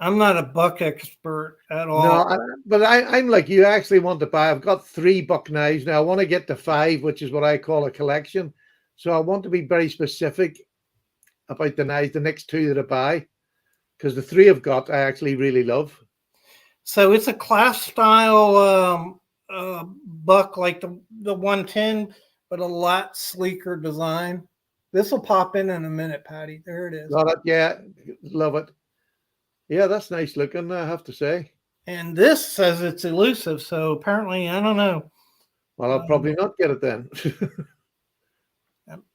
[SPEAKER 2] I'm not a Buck expert at all.
[SPEAKER 1] No, but I'm like you. I actually want to buy. I've got 3 Buck knives now. I want to get to 5, which is what I call a collection. So I want to be very specific about the knives, the next 2 that I buy, because the 3 I've got, I actually really love.
[SPEAKER 2] So it's a class style Buck like the 110, but a lot sleeker design. This will pop in a minute, Patty. There it is.
[SPEAKER 1] Love it. Yeah, love it. Yeah, that's nice looking, I have to say.
[SPEAKER 2] And this says it's elusive, so apparently, I don't know.
[SPEAKER 1] Well, I'll probably not get it then.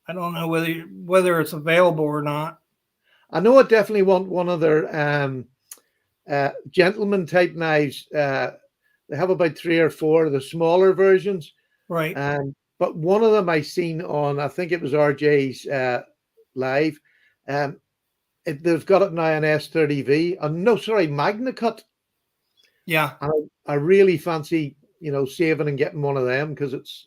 [SPEAKER 2] I don't know whether it's available or not.
[SPEAKER 1] I know I definitely want one of their gentleman type knives. They have about 3 or 4 of the smaller versions.
[SPEAKER 2] Right.
[SPEAKER 1] But one of them I seen on, I think it was RJ's live. They've got it now on S30V. No, sorry, MagnaCut.
[SPEAKER 2] Yeah.
[SPEAKER 1] I really fancy, saving and getting one of them because it's.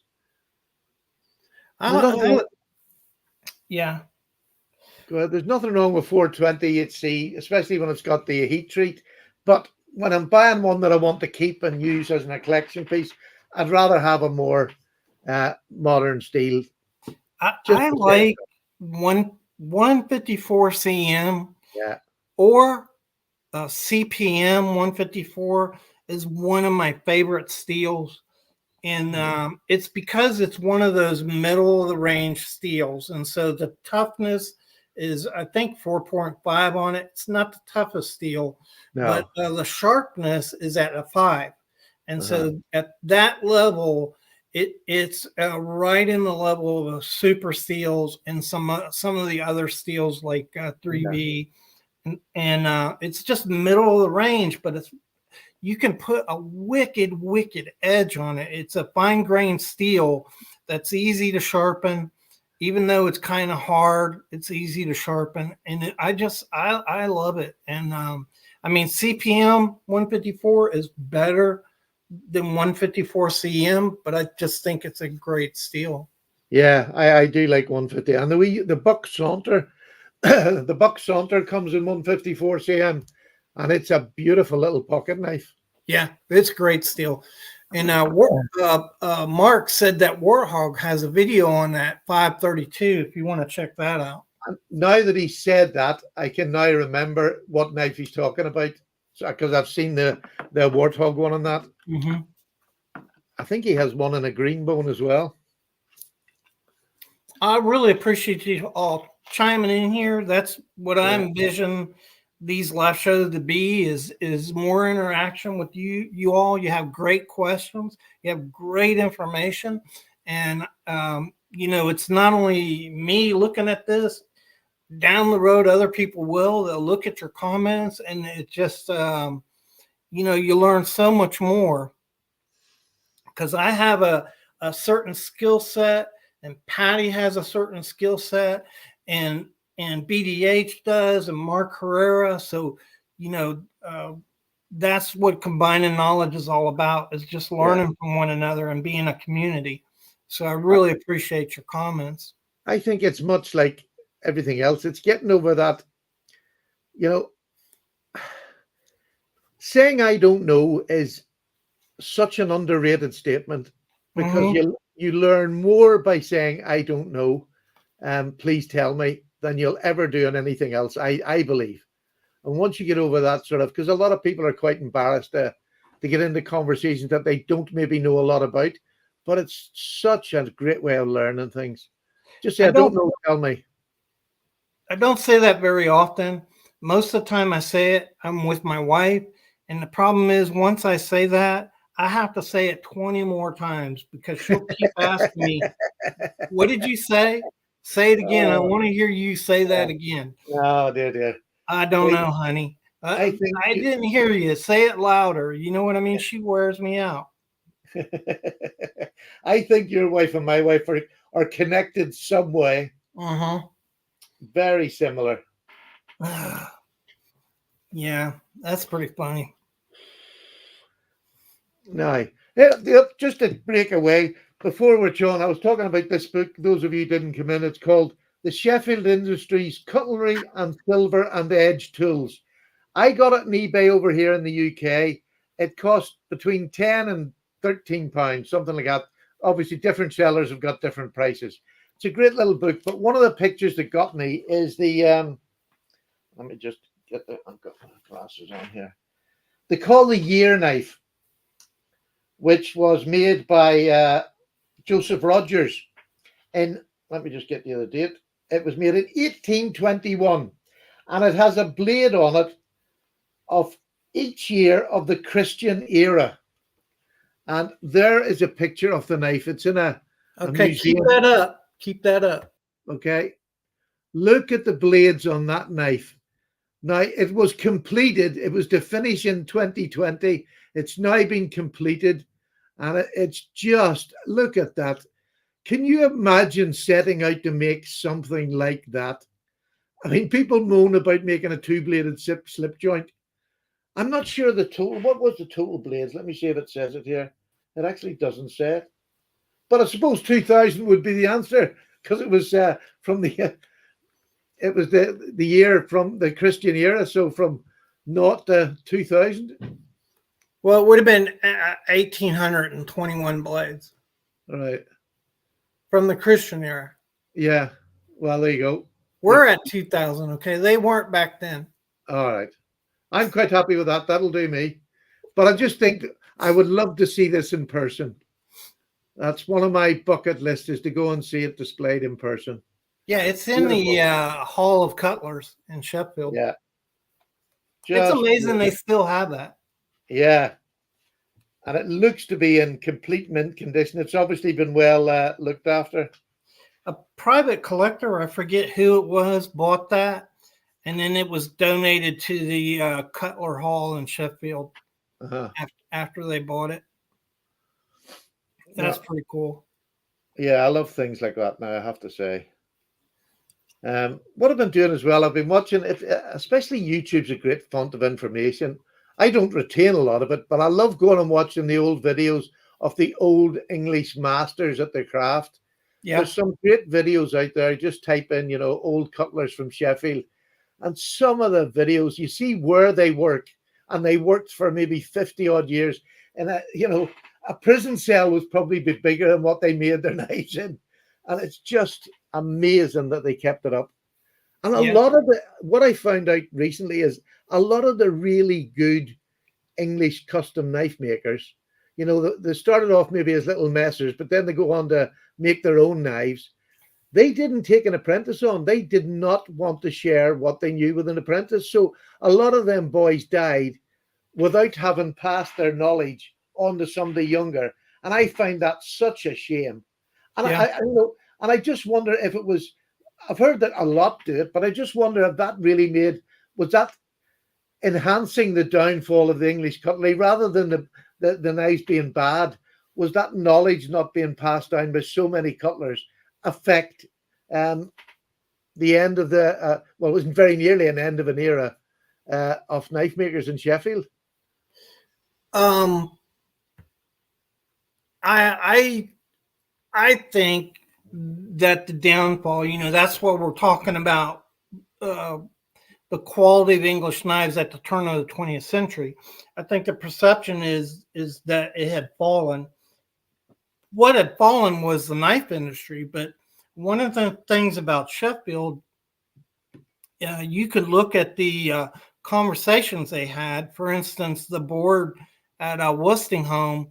[SPEAKER 2] Yeah.
[SPEAKER 1] There's nothing wrong with 420 at sea, especially when it's got the heat treat. But when I'm buying one that I want to keep and use as a collection piece, I'd rather have a more modern steel.
[SPEAKER 2] I like 154 CM.
[SPEAKER 1] Yeah.
[SPEAKER 2] Or CPM 154 is one of my favorite steels. And it's because it's one of those middle of the range steels. And so the toughness is, I think, 4.5 on it. It's not the toughest steel, but the sharpness is at a 5. And so at that level, it's right in the level of super steels and some of the other steels like 3V. And it's just middle of the range, but you can put a wicked edge on it. It's a fine grained steel that's easy to sharpen, even though it's kind of hard. It's easy to sharpen, and I love it. And I mean, CPM 154 is better than 154 CM, but I just think it's a great steel.
[SPEAKER 1] Yeah, I do like 150, and the Buck Saunter. The Buck Saunter comes in 154 CM, and it's a beautiful little pocket knife.
[SPEAKER 2] Yeah, it's great steel. And Mark said that Warthog has a video on that 532 if you want to check that out.
[SPEAKER 1] And now that he said that, I can now remember what knife he's talking about, because I've seen the Warthog one on that.
[SPEAKER 2] Mm-hmm.
[SPEAKER 1] I think he has one in a green bone as well.
[SPEAKER 2] I really appreciate you all chiming in here. That's what I envision these live shows to be is more interaction with you all. You have great questions, you have great information, and it's not only me looking at this. Down the road, other people they'll look at your comments, and it just you learn so much more, because I have a certain skill set, and Patty has a certain skill set, and BDH does, and Mark Herrera. So, that's what combining knowledge is all about, is just learning from one another and being a community. So I really appreciate your comments.
[SPEAKER 1] I think it's much like everything else. It's getting over that, you know, saying I don't know is such an underrated statement because you learn more by saying I don't know, please tell me, than you'll ever do on anything else, I believe. And once you get over that sort of, because a lot of people are quite embarrassed to get into conversations that they don't maybe know a lot about, but it's such a great way of learning things. Just say, I don't know, tell me.
[SPEAKER 2] I don't say that very often. Most of the time I say it, I'm with my wife. And the problem is once I say that, I have to say it 20 more times because she'll keep asking me, what did you say? Say it again. I want to hear you say that again.
[SPEAKER 1] Oh, dear.
[SPEAKER 2] I don't know, honey. I didn't hear you. Say it louder. You know what I mean? She wears me out.
[SPEAKER 1] I think your wife and my wife are connected some way. Very similar.
[SPEAKER 2] Yeah, that's pretty funny.
[SPEAKER 1] Now, just to break away, before we're John, I was talking about this book. Those of you who didn't come in, it's called The Sheffield Industries Cutlery and Silver and Edge Tools. I got it on eBay over here in the UK. It cost between £10 and £13, something like that. Obviously, different sellers have got different prices. It's a great little book, but one of the pictures that got me is the, let me just get I've got my glasses on here. They call the Year knife, which was made by Joseph Rogers. And let me just get the other date. It was made in 1821, and it has a blade on it of each year of the Christian era. And there is a picture of the knife. It's in a museum.
[SPEAKER 2] Keep that up. Keep that up.
[SPEAKER 1] Okay. Look at the blades on that knife. Now, it was completed. It was to finish in 2020. It's now been completed. And it's just, look at that. Can you imagine setting out to make something like that? I mean, people moan about making a two-bladed slip joint. I'm not sure the total. What was the total blades? Let me see if it says it here. It actually doesn't say it. But I suppose 2000 would be the answer because it was from the it was the year from the Christian era, so from 0 to 2000.
[SPEAKER 2] Well, it would have been 1,821 blades.
[SPEAKER 1] Right.
[SPEAKER 2] From the Christian era.
[SPEAKER 1] Yeah. Well, there you go.
[SPEAKER 2] We're at 2000. Okay, they weren't back then.
[SPEAKER 1] All right. I'm quite happy with that. That'll do me. But I just think I would love to see this in person. That's one of my bucket lists, is to go and see it displayed in person.
[SPEAKER 2] Yeah, it's in the Hall of Cutlers in Sheffield.
[SPEAKER 1] Yeah.
[SPEAKER 2] It's amazing they still have that.
[SPEAKER 1] Yeah. And it looks to be in complete mint condition. It's obviously been well looked after.
[SPEAKER 2] A private collector, I forget who it was, bought that. And then it was donated to the Cutler Hall in Sheffield after they bought it. That's pretty cool.
[SPEAKER 1] Yeah, I love things like that now, I have to say. What I've been doing as well, I've been watching, especially YouTube's a great font of information. I don't retain a lot of it, but I love going and watching the old videos of the old English masters at their craft. Yeah. There's some great videos out there. Just type in, old cutlers from Sheffield. And some of the videos, you see where they work, and they worked for maybe 50 odd years. And, a prison cell was probably bigger than what they made their knives in. And it's just amazing that they kept it up. And a lot of what I found out recently is a lot of the really good English custom knife makers, they started off maybe as little messers, but then they go on to make their own knives. They didn't take an apprentice on. They did not want to share what they knew with an apprentice. So a lot of them boys died without having passed their knowledge on to somebody younger. And I find that such a shame. And I just wonder if it was, I've heard that a lot do it, but I just wonder if that really was that enhancing the downfall of the English cutlery rather than the knives being bad? Was that knowledge not being passed down by so many cutlers affect the end of it was very nearly an end of an era of knife makers in Sheffield?
[SPEAKER 2] I I think that the downfall, that's what we're talking about, the quality of English knives at the turn of the 20th century. I think the perception is that it had fallen. What had fallen was the knife industry, but one of the things about Sheffield, you could look at the conversations they had. For instance, the board at Westinghouse,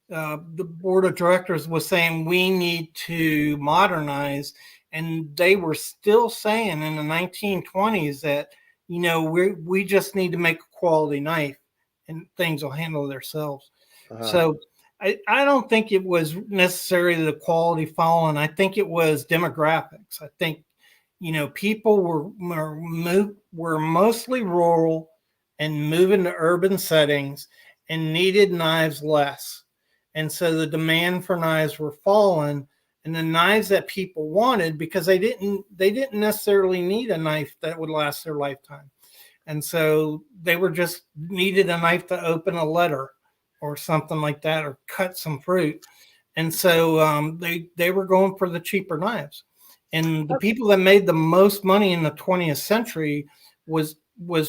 [SPEAKER 2] the board of directors was saying we need to modernize, and they were still saying in the 1920s that we just need to make a quality knife, and things will handle themselves. So I don't think it was necessarily the quality falling. I think it was demographics. I think people were mostly rural and moving to urban settings and needed knives less. And so the demand for knives were falling, and the knives that people wanted, because they didn't necessarily need a knife that would last their lifetime. And so they were just needed a knife to open a letter or something like that, or cut some fruit. And so they were going for the cheaper knives. And the people that made the most money in the 20th century was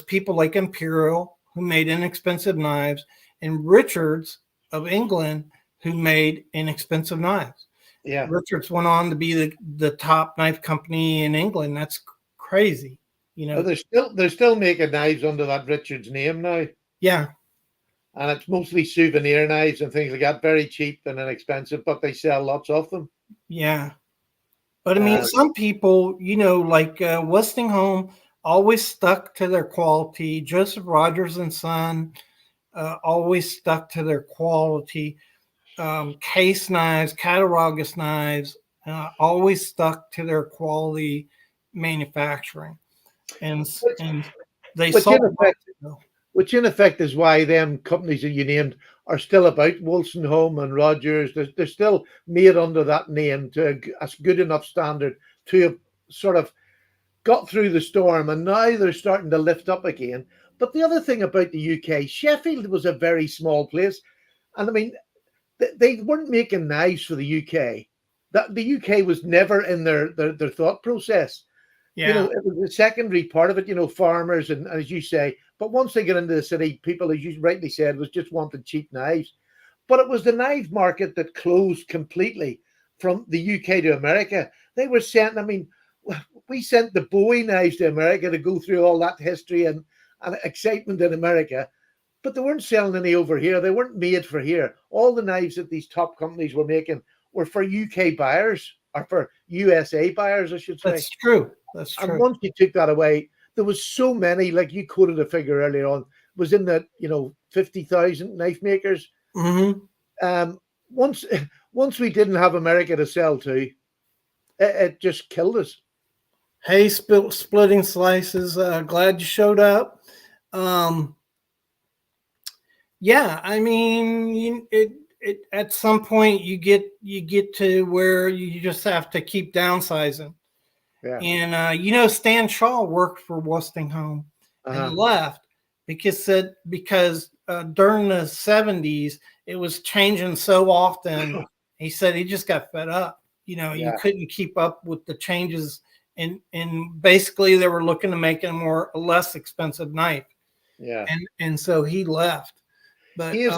[SPEAKER 2] people like Imperial, who made inexpensive knives, and Richards of England, who made inexpensive knives.
[SPEAKER 1] Yeah.
[SPEAKER 2] Richards went on to be the top knife company in England. That's crazy.
[SPEAKER 1] They're still making knives under that Richards name now.
[SPEAKER 2] Yeah.
[SPEAKER 1] And it's mostly souvenir knives and things like that, very cheap and inexpensive, but they sell lots of them.
[SPEAKER 2] Yeah. But I mean, some people, like Westinghouse always stuck to their quality. Joseph Rogers and Son always stuck to their quality. Case knives, Cattaraugus knives always stuck to their quality manufacturing. And they sold.
[SPEAKER 1] Which in effect is why them companies that you named are still about. Wolstenholme and Rogers, they're still made under that name to a good enough standard to have sort of got through the storm, and now they're starting to lift up again. But the other thing about the UK, Sheffield was a very small place, and I mean, they weren't making knives for the UK. That the UK was never in their thought process.
[SPEAKER 2] Yeah.
[SPEAKER 1] It was the secondary part of it, farmers and as you say. But once they get into the city, people, as you rightly said, was just wanting cheap knives. But it was the knife market that closed completely from the UK to America. They were we sent the Bowie knives to America to go through all that history and excitement in America. But they weren't selling any over here. They weren't made for here. All the knives that these top companies were making were for UK buyers, or for USA buyers, I should say.
[SPEAKER 2] That's true. That's true.
[SPEAKER 1] And once you took that away, there was so many, like you quoted a figure earlier on, was in the 50,000 knife makers.
[SPEAKER 2] Mm-hmm.
[SPEAKER 1] Once we didn't have America to sell to, it just killed us.
[SPEAKER 2] Hey, splitting slices. Glad you showed up. Yeah, I mean, it at some point you get to where you just have to keep downsizing.
[SPEAKER 1] Yeah.
[SPEAKER 2] And Stan Shaw worked for Westinghouse and left because during the 70s it was changing so often. He said he just got fed up. You couldn't keep up with the changes, and basically they were looking to make a less expensive knife.
[SPEAKER 1] Yeah.
[SPEAKER 2] And so he left. But
[SPEAKER 1] he's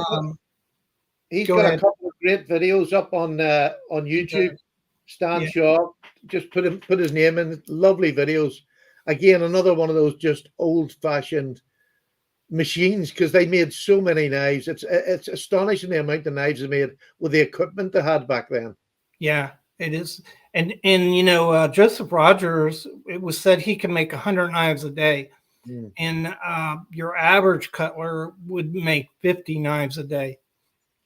[SPEAKER 1] got a couple of great videos up on YouTube. Stan Shaw, just put his name in. Lovely videos. Again, another one of those just old-fashioned machines, because they made so many knives. It's astonishing the amount of knives they made with the equipment they had back then.
[SPEAKER 2] Yeah, it is. And Joseph Rogers, it was said he can make 100 knives a day. And your average cutler would make 50 knives a day.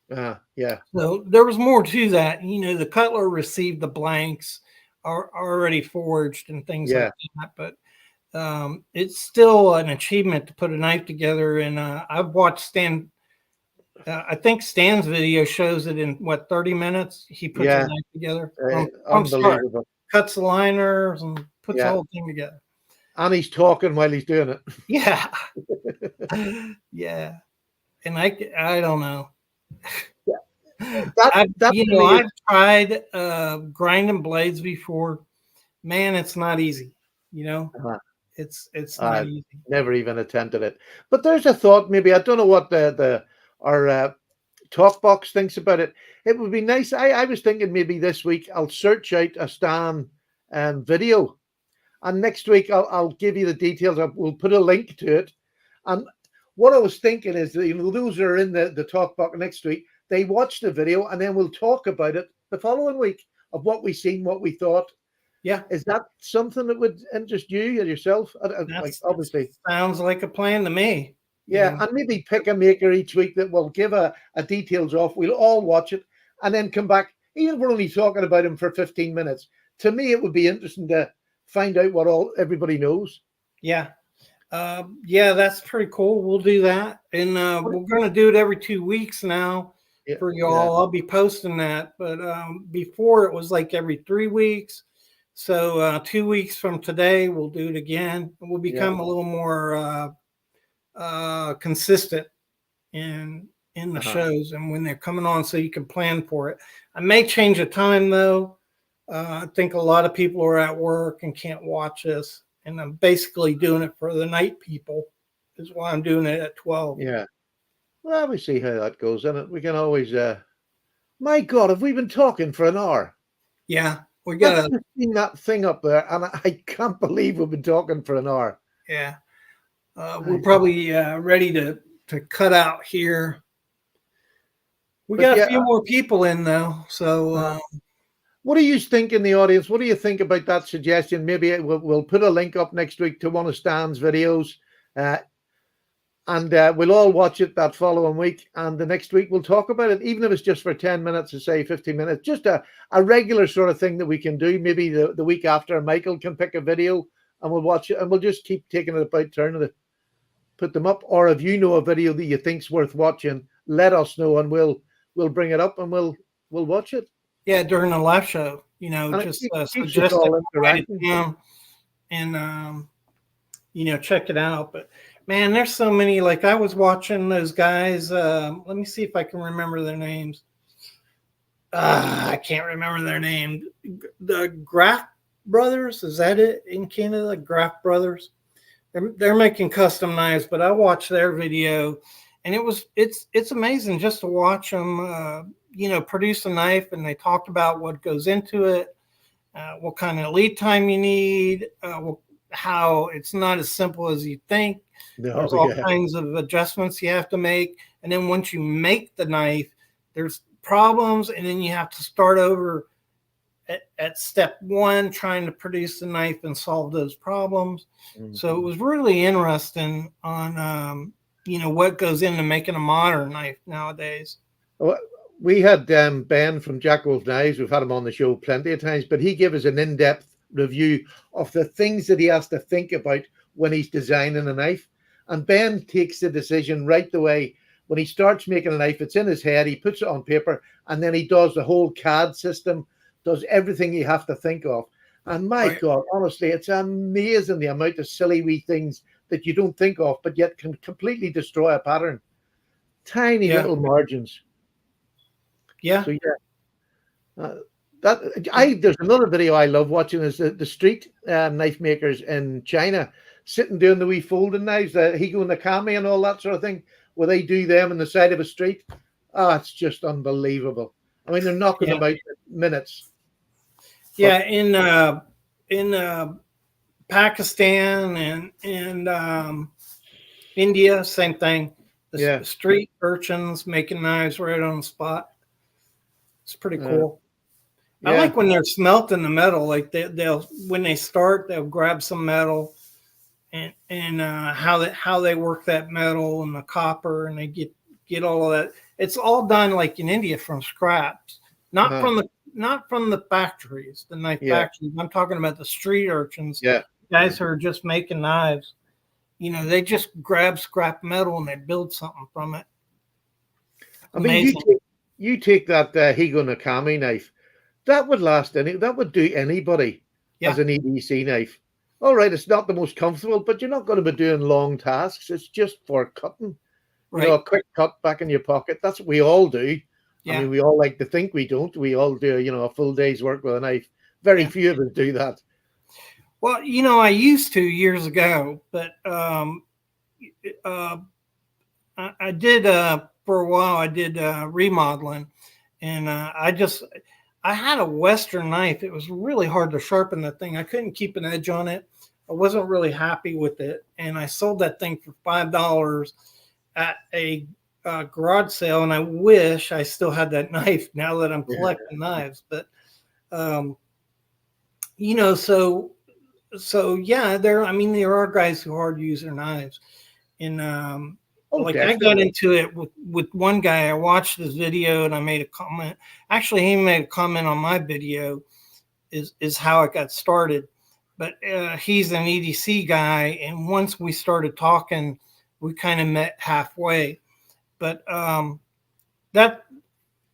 [SPEAKER 1] Yeah.
[SPEAKER 2] So there was more to that. The cutler received the blanks are already forged and things like that. But it's still an achievement to put a knife together. And I've watched Stan. I think Stan's video shows it in 30 minutes. He puts a knife together.
[SPEAKER 1] Unbelievable.
[SPEAKER 2] Cuts the liners and puts the whole thing together.
[SPEAKER 1] And he's talking while he's doing it.
[SPEAKER 2] Yeah. Yeah. And I don't know. I've tried grinding blades before. Man, it's not easy. It's not easy.
[SPEAKER 1] Never even attempted it. But there's a thought. Maybe I don't know what our talk box thinks about it. It would be nice. I was thinking maybe this week I'll search out a Stan video, and next week I'll give you the details. We'll put a link to it. And what I was thinking is that, those are in the talk box next week. They watch the video, and then we'll talk about it the following week of what we seen, what we thought.
[SPEAKER 2] Yeah.
[SPEAKER 1] Is that something that would interest you and yourself? Obviously.
[SPEAKER 2] Sounds like a plan to me.
[SPEAKER 1] Yeah, and maybe pick a maker each week that will give a details off. We'll all watch it and then come back. Even if we're only talking about him for 15 minutes. To me, it would be interesting to find out what everybody knows.
[SPEAKER 2] Yeah. That's pretty cool. We'll do that. And we're going to do it every 2 weeks now for y'all. Yeah. I'll be posting that. But before it was like every 3 weeks. So 2 weeks from today, we'll do it again. We'll become a little more consistent in the shows and when they're coming on, so you can plan for it. I may change the time though. I think a lot of people are at work and can't watch this, and I'm basically doing it for the night people. Is why I'm doing it at 12.
[SPEAKER 1] Yeah. Well, we see how that goes, and we can always. My God, have we been talking for an hour?
[SPEAKER 2] Yeah, we got
[SPEAKER 1] that thing up there, and I can't believe we've been talking for an hour.
[SPEAKER 2] Yeah. We're probably ready to cut out here. We got a few more people in though. So
[SPEAKER 1] what do you think in the audience? What do you think about that suggestion? Maybe we'll put a link up next week to one of Stan's videos, and we'll all watch it that following week. And the next week we'll talk about it, even if it's just for 10 minutes or say 15 minutes, just a regular sort of thing that we can do. Maybe the week after, Michael can pick a video and we'll watch it, and we'll just keep taking it about turn of it. Put them up, or if you know a video that you think's worth watching, let us know, and we'll bring it up and we'll watch it.
[SPEAKER 2] Yeah, during the live show, just suggest it and check it out. But man, there's so many. Like I was watching those guys. Let me see if I can remember their names. I can't remember their name. The Graff Brothers, is that it in Canada? Graff Brothers. They're making custom knives, but I watched their video, and it's amazing just to watch them, produce a knife. And they talked about what goes into it, what kind of lead time you need, how it's not as simple as you think. There's all kinds of adjustments you have to make, and then once you make the knife, there's problems, and then you have to start over at step one, trying to produce the knife and solve those problems. Mm-hmm. So it was really interesting on, what goes into making a modern knife nowadays.
[SPEAKER 1] Well, we had Ben from Jack Wolf Knives. We've had him on the show plenty of times, but he gave us an in-depth review of the things that he has to think about when he's designing a knife. And Ben takes the decision right away. When he starts making a knife, it's in his head. He puts it on paper, and then he does the whole CAD system, does everything you have to think of. And my God, honestly, it's amazing the amount of silly wee things that you don't think of, but yet can completely destroy a pattern. Tiny little margins.
[SPEAKER 2] Yeah.
[SPEAKER 1] So there's another video I love watching is the street knife makers in China sitting doing the wee folding knives, the Higo Nakami and all that sort of thing, where they do them on the side of a street. Oh, it's just unbelievable. I mean, they're knocking them out in minutes.
[SPEAKER 2] Yeah, in Pakistan and India, same thing. The street urchins making knives right on the spot. It's pretty cool. I like when they're smelting the metal. Like they'll when they start, they'll grab some metal and how they work that metal and the copper, and they get all of that. It's all done like in India from scraps, not from the factories, the knife factories. I'm talking about the street urchins. Yeah, guys who are just making knives. They just grab scrap metal and they build something from it.
[SPEAKER 1] Amazing. I mean, you take that Higo Nakami knife. That would that would do anybody as an EDC knife. All right, it's not the most comfortable, but you're not going to be doing long tasks. It's just for cutting. Right. A quick cut back in your pocket. That's what we all do.
[SPEAKER 2] Yeah.
[SPEAKER 1] I mean, we all like to think we don't. We all do, a full day's work with a knife. Very few of us do that.
[SPEAKER 2] Well, I used to years ago, but I did for a while. I did remodeling, and I had a Western knife. It was really hard to sharpen that thing. I couldn't keep an edge on it. I wasn't really happy with it, and I sold that thing for $5 at a garage sale. And I wish I still had that knife now that I'm collecting knives. But so yeah, there are guys who hard use their knives, and
[SPEAKER 1] definitely.
[SPEAKER 2] I got into it with one guy. I watched his video and I made a comment. Actually, he made a comment on my video. Is how it got started. But he's an EDC guy, and once we started talking, we kind of met halfway. But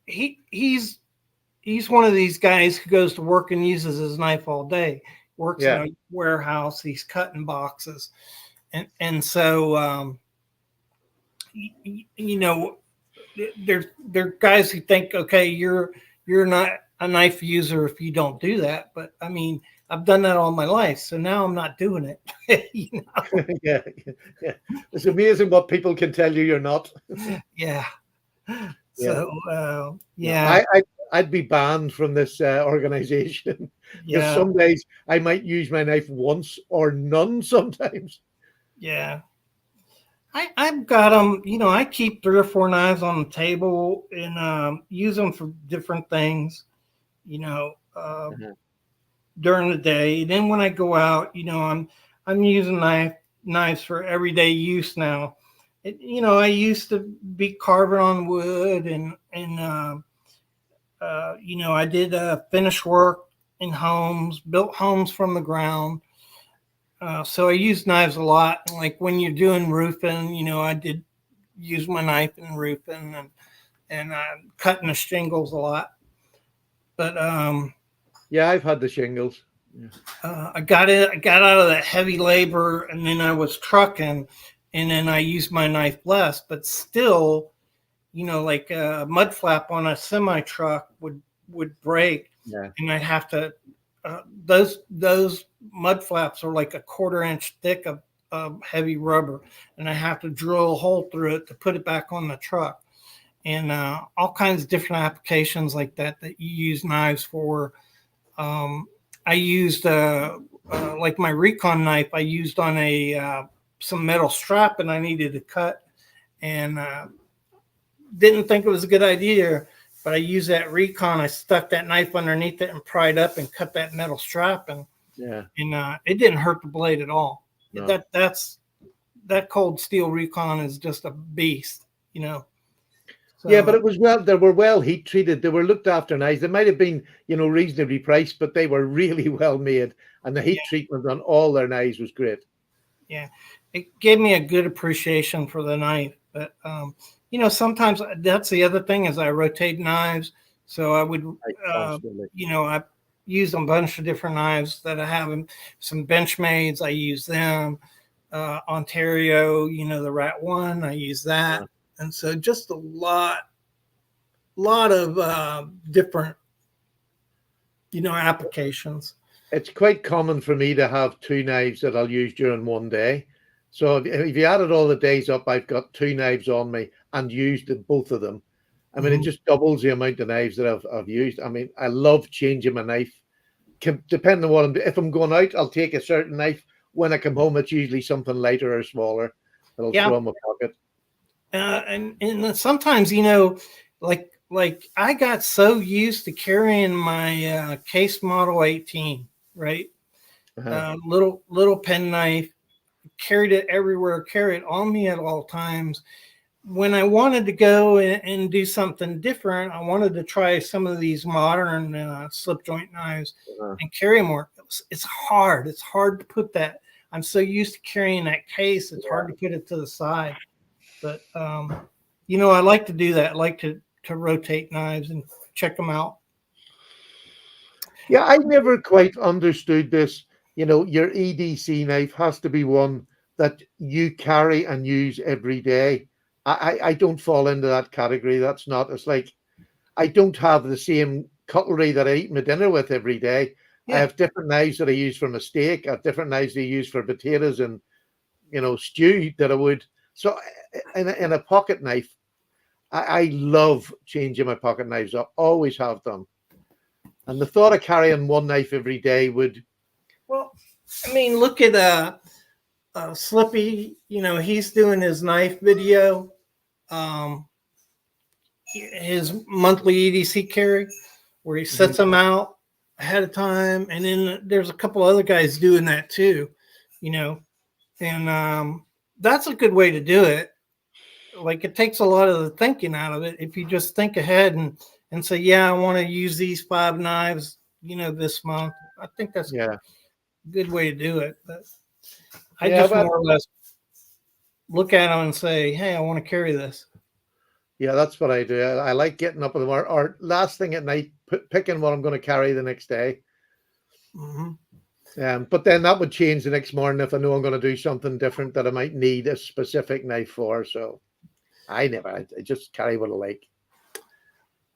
[SPEAKER 2] he's one of these guys who goes to work and uses his knife all day. Works in a warehouse. He's cutting boxes, and so there are guys who think, okay, you're not a knife user if you don't do that. But I mean, I've done that all my life, so now I'm not doing it.
[SPEAKER 1] Yeah. It's amazing what people can tell you you're not.
[SPEAKER 2] Yeah. So
[SPEAKER 1] I'd be banned from this organization because some days I might use my knife once or none sometimes.
[SPEAKER 2] Yeah. I've got them, I keep 3 or 4 knives on the table and use them for different things, during the day. And then when I go out, I'm using knives for everyday use now. I used to be carving on wood and I did finish work in homes, built homes from the ground. So I use knives a lot. Like when you're doing roofing, I did use my knife in roofing and cutting the shingles a lot. But
[SPEAKER 1] I've had the shingles.
[SPEAKER 2] I got out of that heavy labor, and then I was trucking, and then I used my knife less. But still, like a mud flap on a semi truck would break, and I'd have to. Those mud flaps are like a 1/4 inch thick of heavy rubber, and I have to drill a hole through it to put it back on the truck, and all kinds of different applications like that you use knives for. I used like my Recon knife. I used on some metal strap, and I needed to cut, and didn't think it was a good idea. But I used that Recon. I stuck that knife underneath it and pried up and cut that metal strap, and it didn't hurt the blade at all. No. That cold steel Recon is just a beast, So,
[SPEAKER 1] yeah, but they were well heat treated. They were looked after knives. They might have been, reasonably priced, but they were really well made, and the heat treatment on all their knives was great.
[SPEAKER 2] Yeah, it gave me a good appreciation for the knife, but sometimes that's the other thing is I rotate knives. So I would, I use a bunch of different knives that I have. Some Benchmades, I use them. Ontario, the Rat One, I use that. And so just a lot of different, applications.
[SPEAKER 1] It's quite common for me to have 2 knives that I'll use during one day. So if you added all the days up, I've got 2 knives on me and used both of them. I mean, it just doubles the amount of knives that I've used. I mean, I love changing my knife. Depending on what if I'm going out, I'll take a certain knife. When I come home, it's usually something lighter or smaller that I'll throw in my pocket.
[SPEAKER 2] And sometimes, like I got so used to carrying my Case Model 18, right? Little pen knife, carried it everywhere, carry it on me at all times. When I wanted to go and do something different, I wanted to try some of these modern slip joint knives and carry more. It's hard. It's hard to put that. I'm so used to carrying that case. It's hard to put it to the side. But, I like to do that. I like to rotate knives and check them out.
[SPEAKER 1] Yeah, I never quite understood this. Your EDC knife has to be one that you carry and use every day. I don't fall into that category. It's like, I don't have the same cutlery that I eat my dinner with every day.
[SPEAKER 2] Yeah.
[SPEAKER 1] I have different knives that I use for my steak. I have different knives that I use for potatoes and, stew that I would. So in a pocket knife, I love changing my pocket knives. I always have done. And the thought of carrying one knife every day would.
[SPEAKER 2] Well, I mean, look at Slippy. He's doing his knife video, his monthly EDC carry, where he sets them out ahead of time, and then there's a couple other guys doing that too, and that's a good way to do it. Like, it takes a lot of the thinking out of it if you just think ahead and say, yeah, I want to use these 5 knives, this month. I think that's a good way to do it. But I just more or less look at them and say, hey, I want to carry this.
[SPEAKER 1] Yeah, that's what I do. I like getting up in the morning or last thing at night, picking what I'm going to carry the next day. But then that would change the next morning if I know I'm going to do something different that I might need a specific knife for. So I just carry what I like.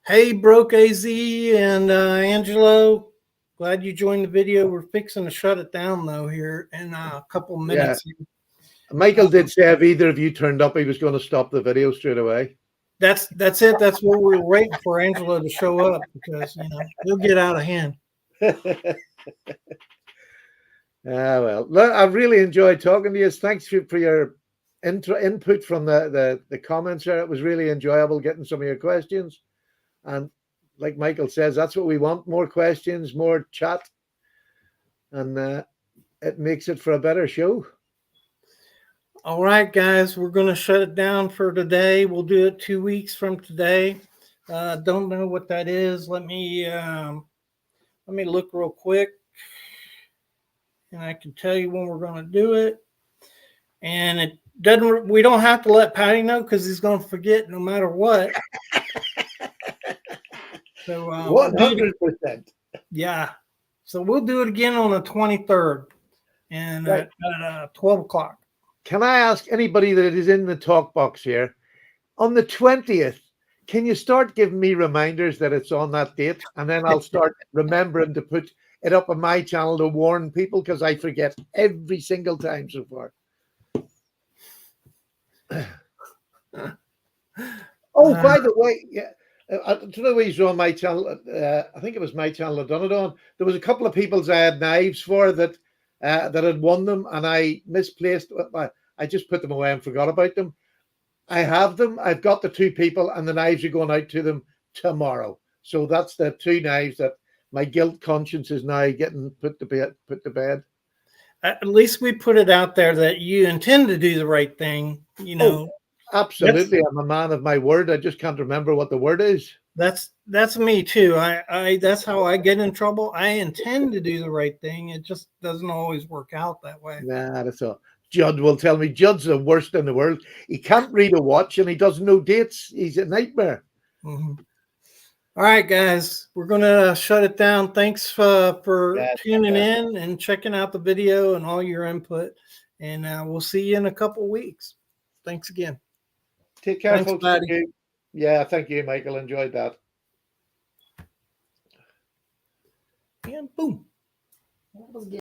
[SPEAKER 2] Hey, Broke AZ and Angelo, glad you joined the video. We're fixing to shut it down though here in a couple minutes.
[SPEAKER 1] Yeah. Michael did say if either of you turned up, he was going to stop the video straight away.
[SPEAKER 2] That's it. That's what we're waiting for, Angelo to show up, because he'll get out of hand.
[SPEAKER 1] Well, look, I've really enjoyed talking to you. Thanks for your input from the comments there. It was really enjoyable getting some of your questions. And like Michael says, that's what we want: more questions, more chat, and it makes it for a better show.
[SPEAKER 2] All right, guys, we're going to shut it down for today. We'll do it 2 weeks from today. Don't know what that is. Let me look real quick, and I can tell you when we're going to do it. And it doesn't. We don't have to let Patty know because he's going to forget no matter what. So
[SPEAKER 1] 100%.
[SPEAKER 2] Yeah. So we'll do it again on the 23rd, and at 12 o'clock.
[SPEAKER 1] Can I ask anybody that is in the talk box here, on the 20th, can you start giving me reminders that it's on that date? And then I'll start remembering to put it up on my channel to warn people, because I forget every single time so far. Oh, by the way, yeah. I don't know where he's on my channel. I think it was my channel I done it on. There was a couple of people's I had knives for that had won them, and I misplaced. I just put them away and forgot about them. I have them. I've got the 2 people, and the knives are going out to them tomorrow. So that's the 2 knives that my guilt conscience is now getting put to bed.
[SPEAKER 2] At least we put it out there that you intend to do the right thing.
[SPEAKER 1] Oh, absolutely. I'm a man of my word. I just can't remember what the word is.
[SPEAKER 2] That's me too. I that's how I get in trouble. I intend to do the right thing. It just doesn't always work out that way.
[SPEAKER 1] Nah, that's all. Judd will tell me Judd's the worst in the world. He can't read a watch and he doesn't know dates. He's a nightmare.
[SPEAKER 2] All right, guys, we're going to shut it down. Thanks for tuning in and checking out the video and all your input. And we'll see you in a couple weeks. Thanks again.
[SPEAKER 1] Take care, folks. Thank you. Yeah, thank you, Michael. Enjoyed that.
[SPEAKER 2] And boom.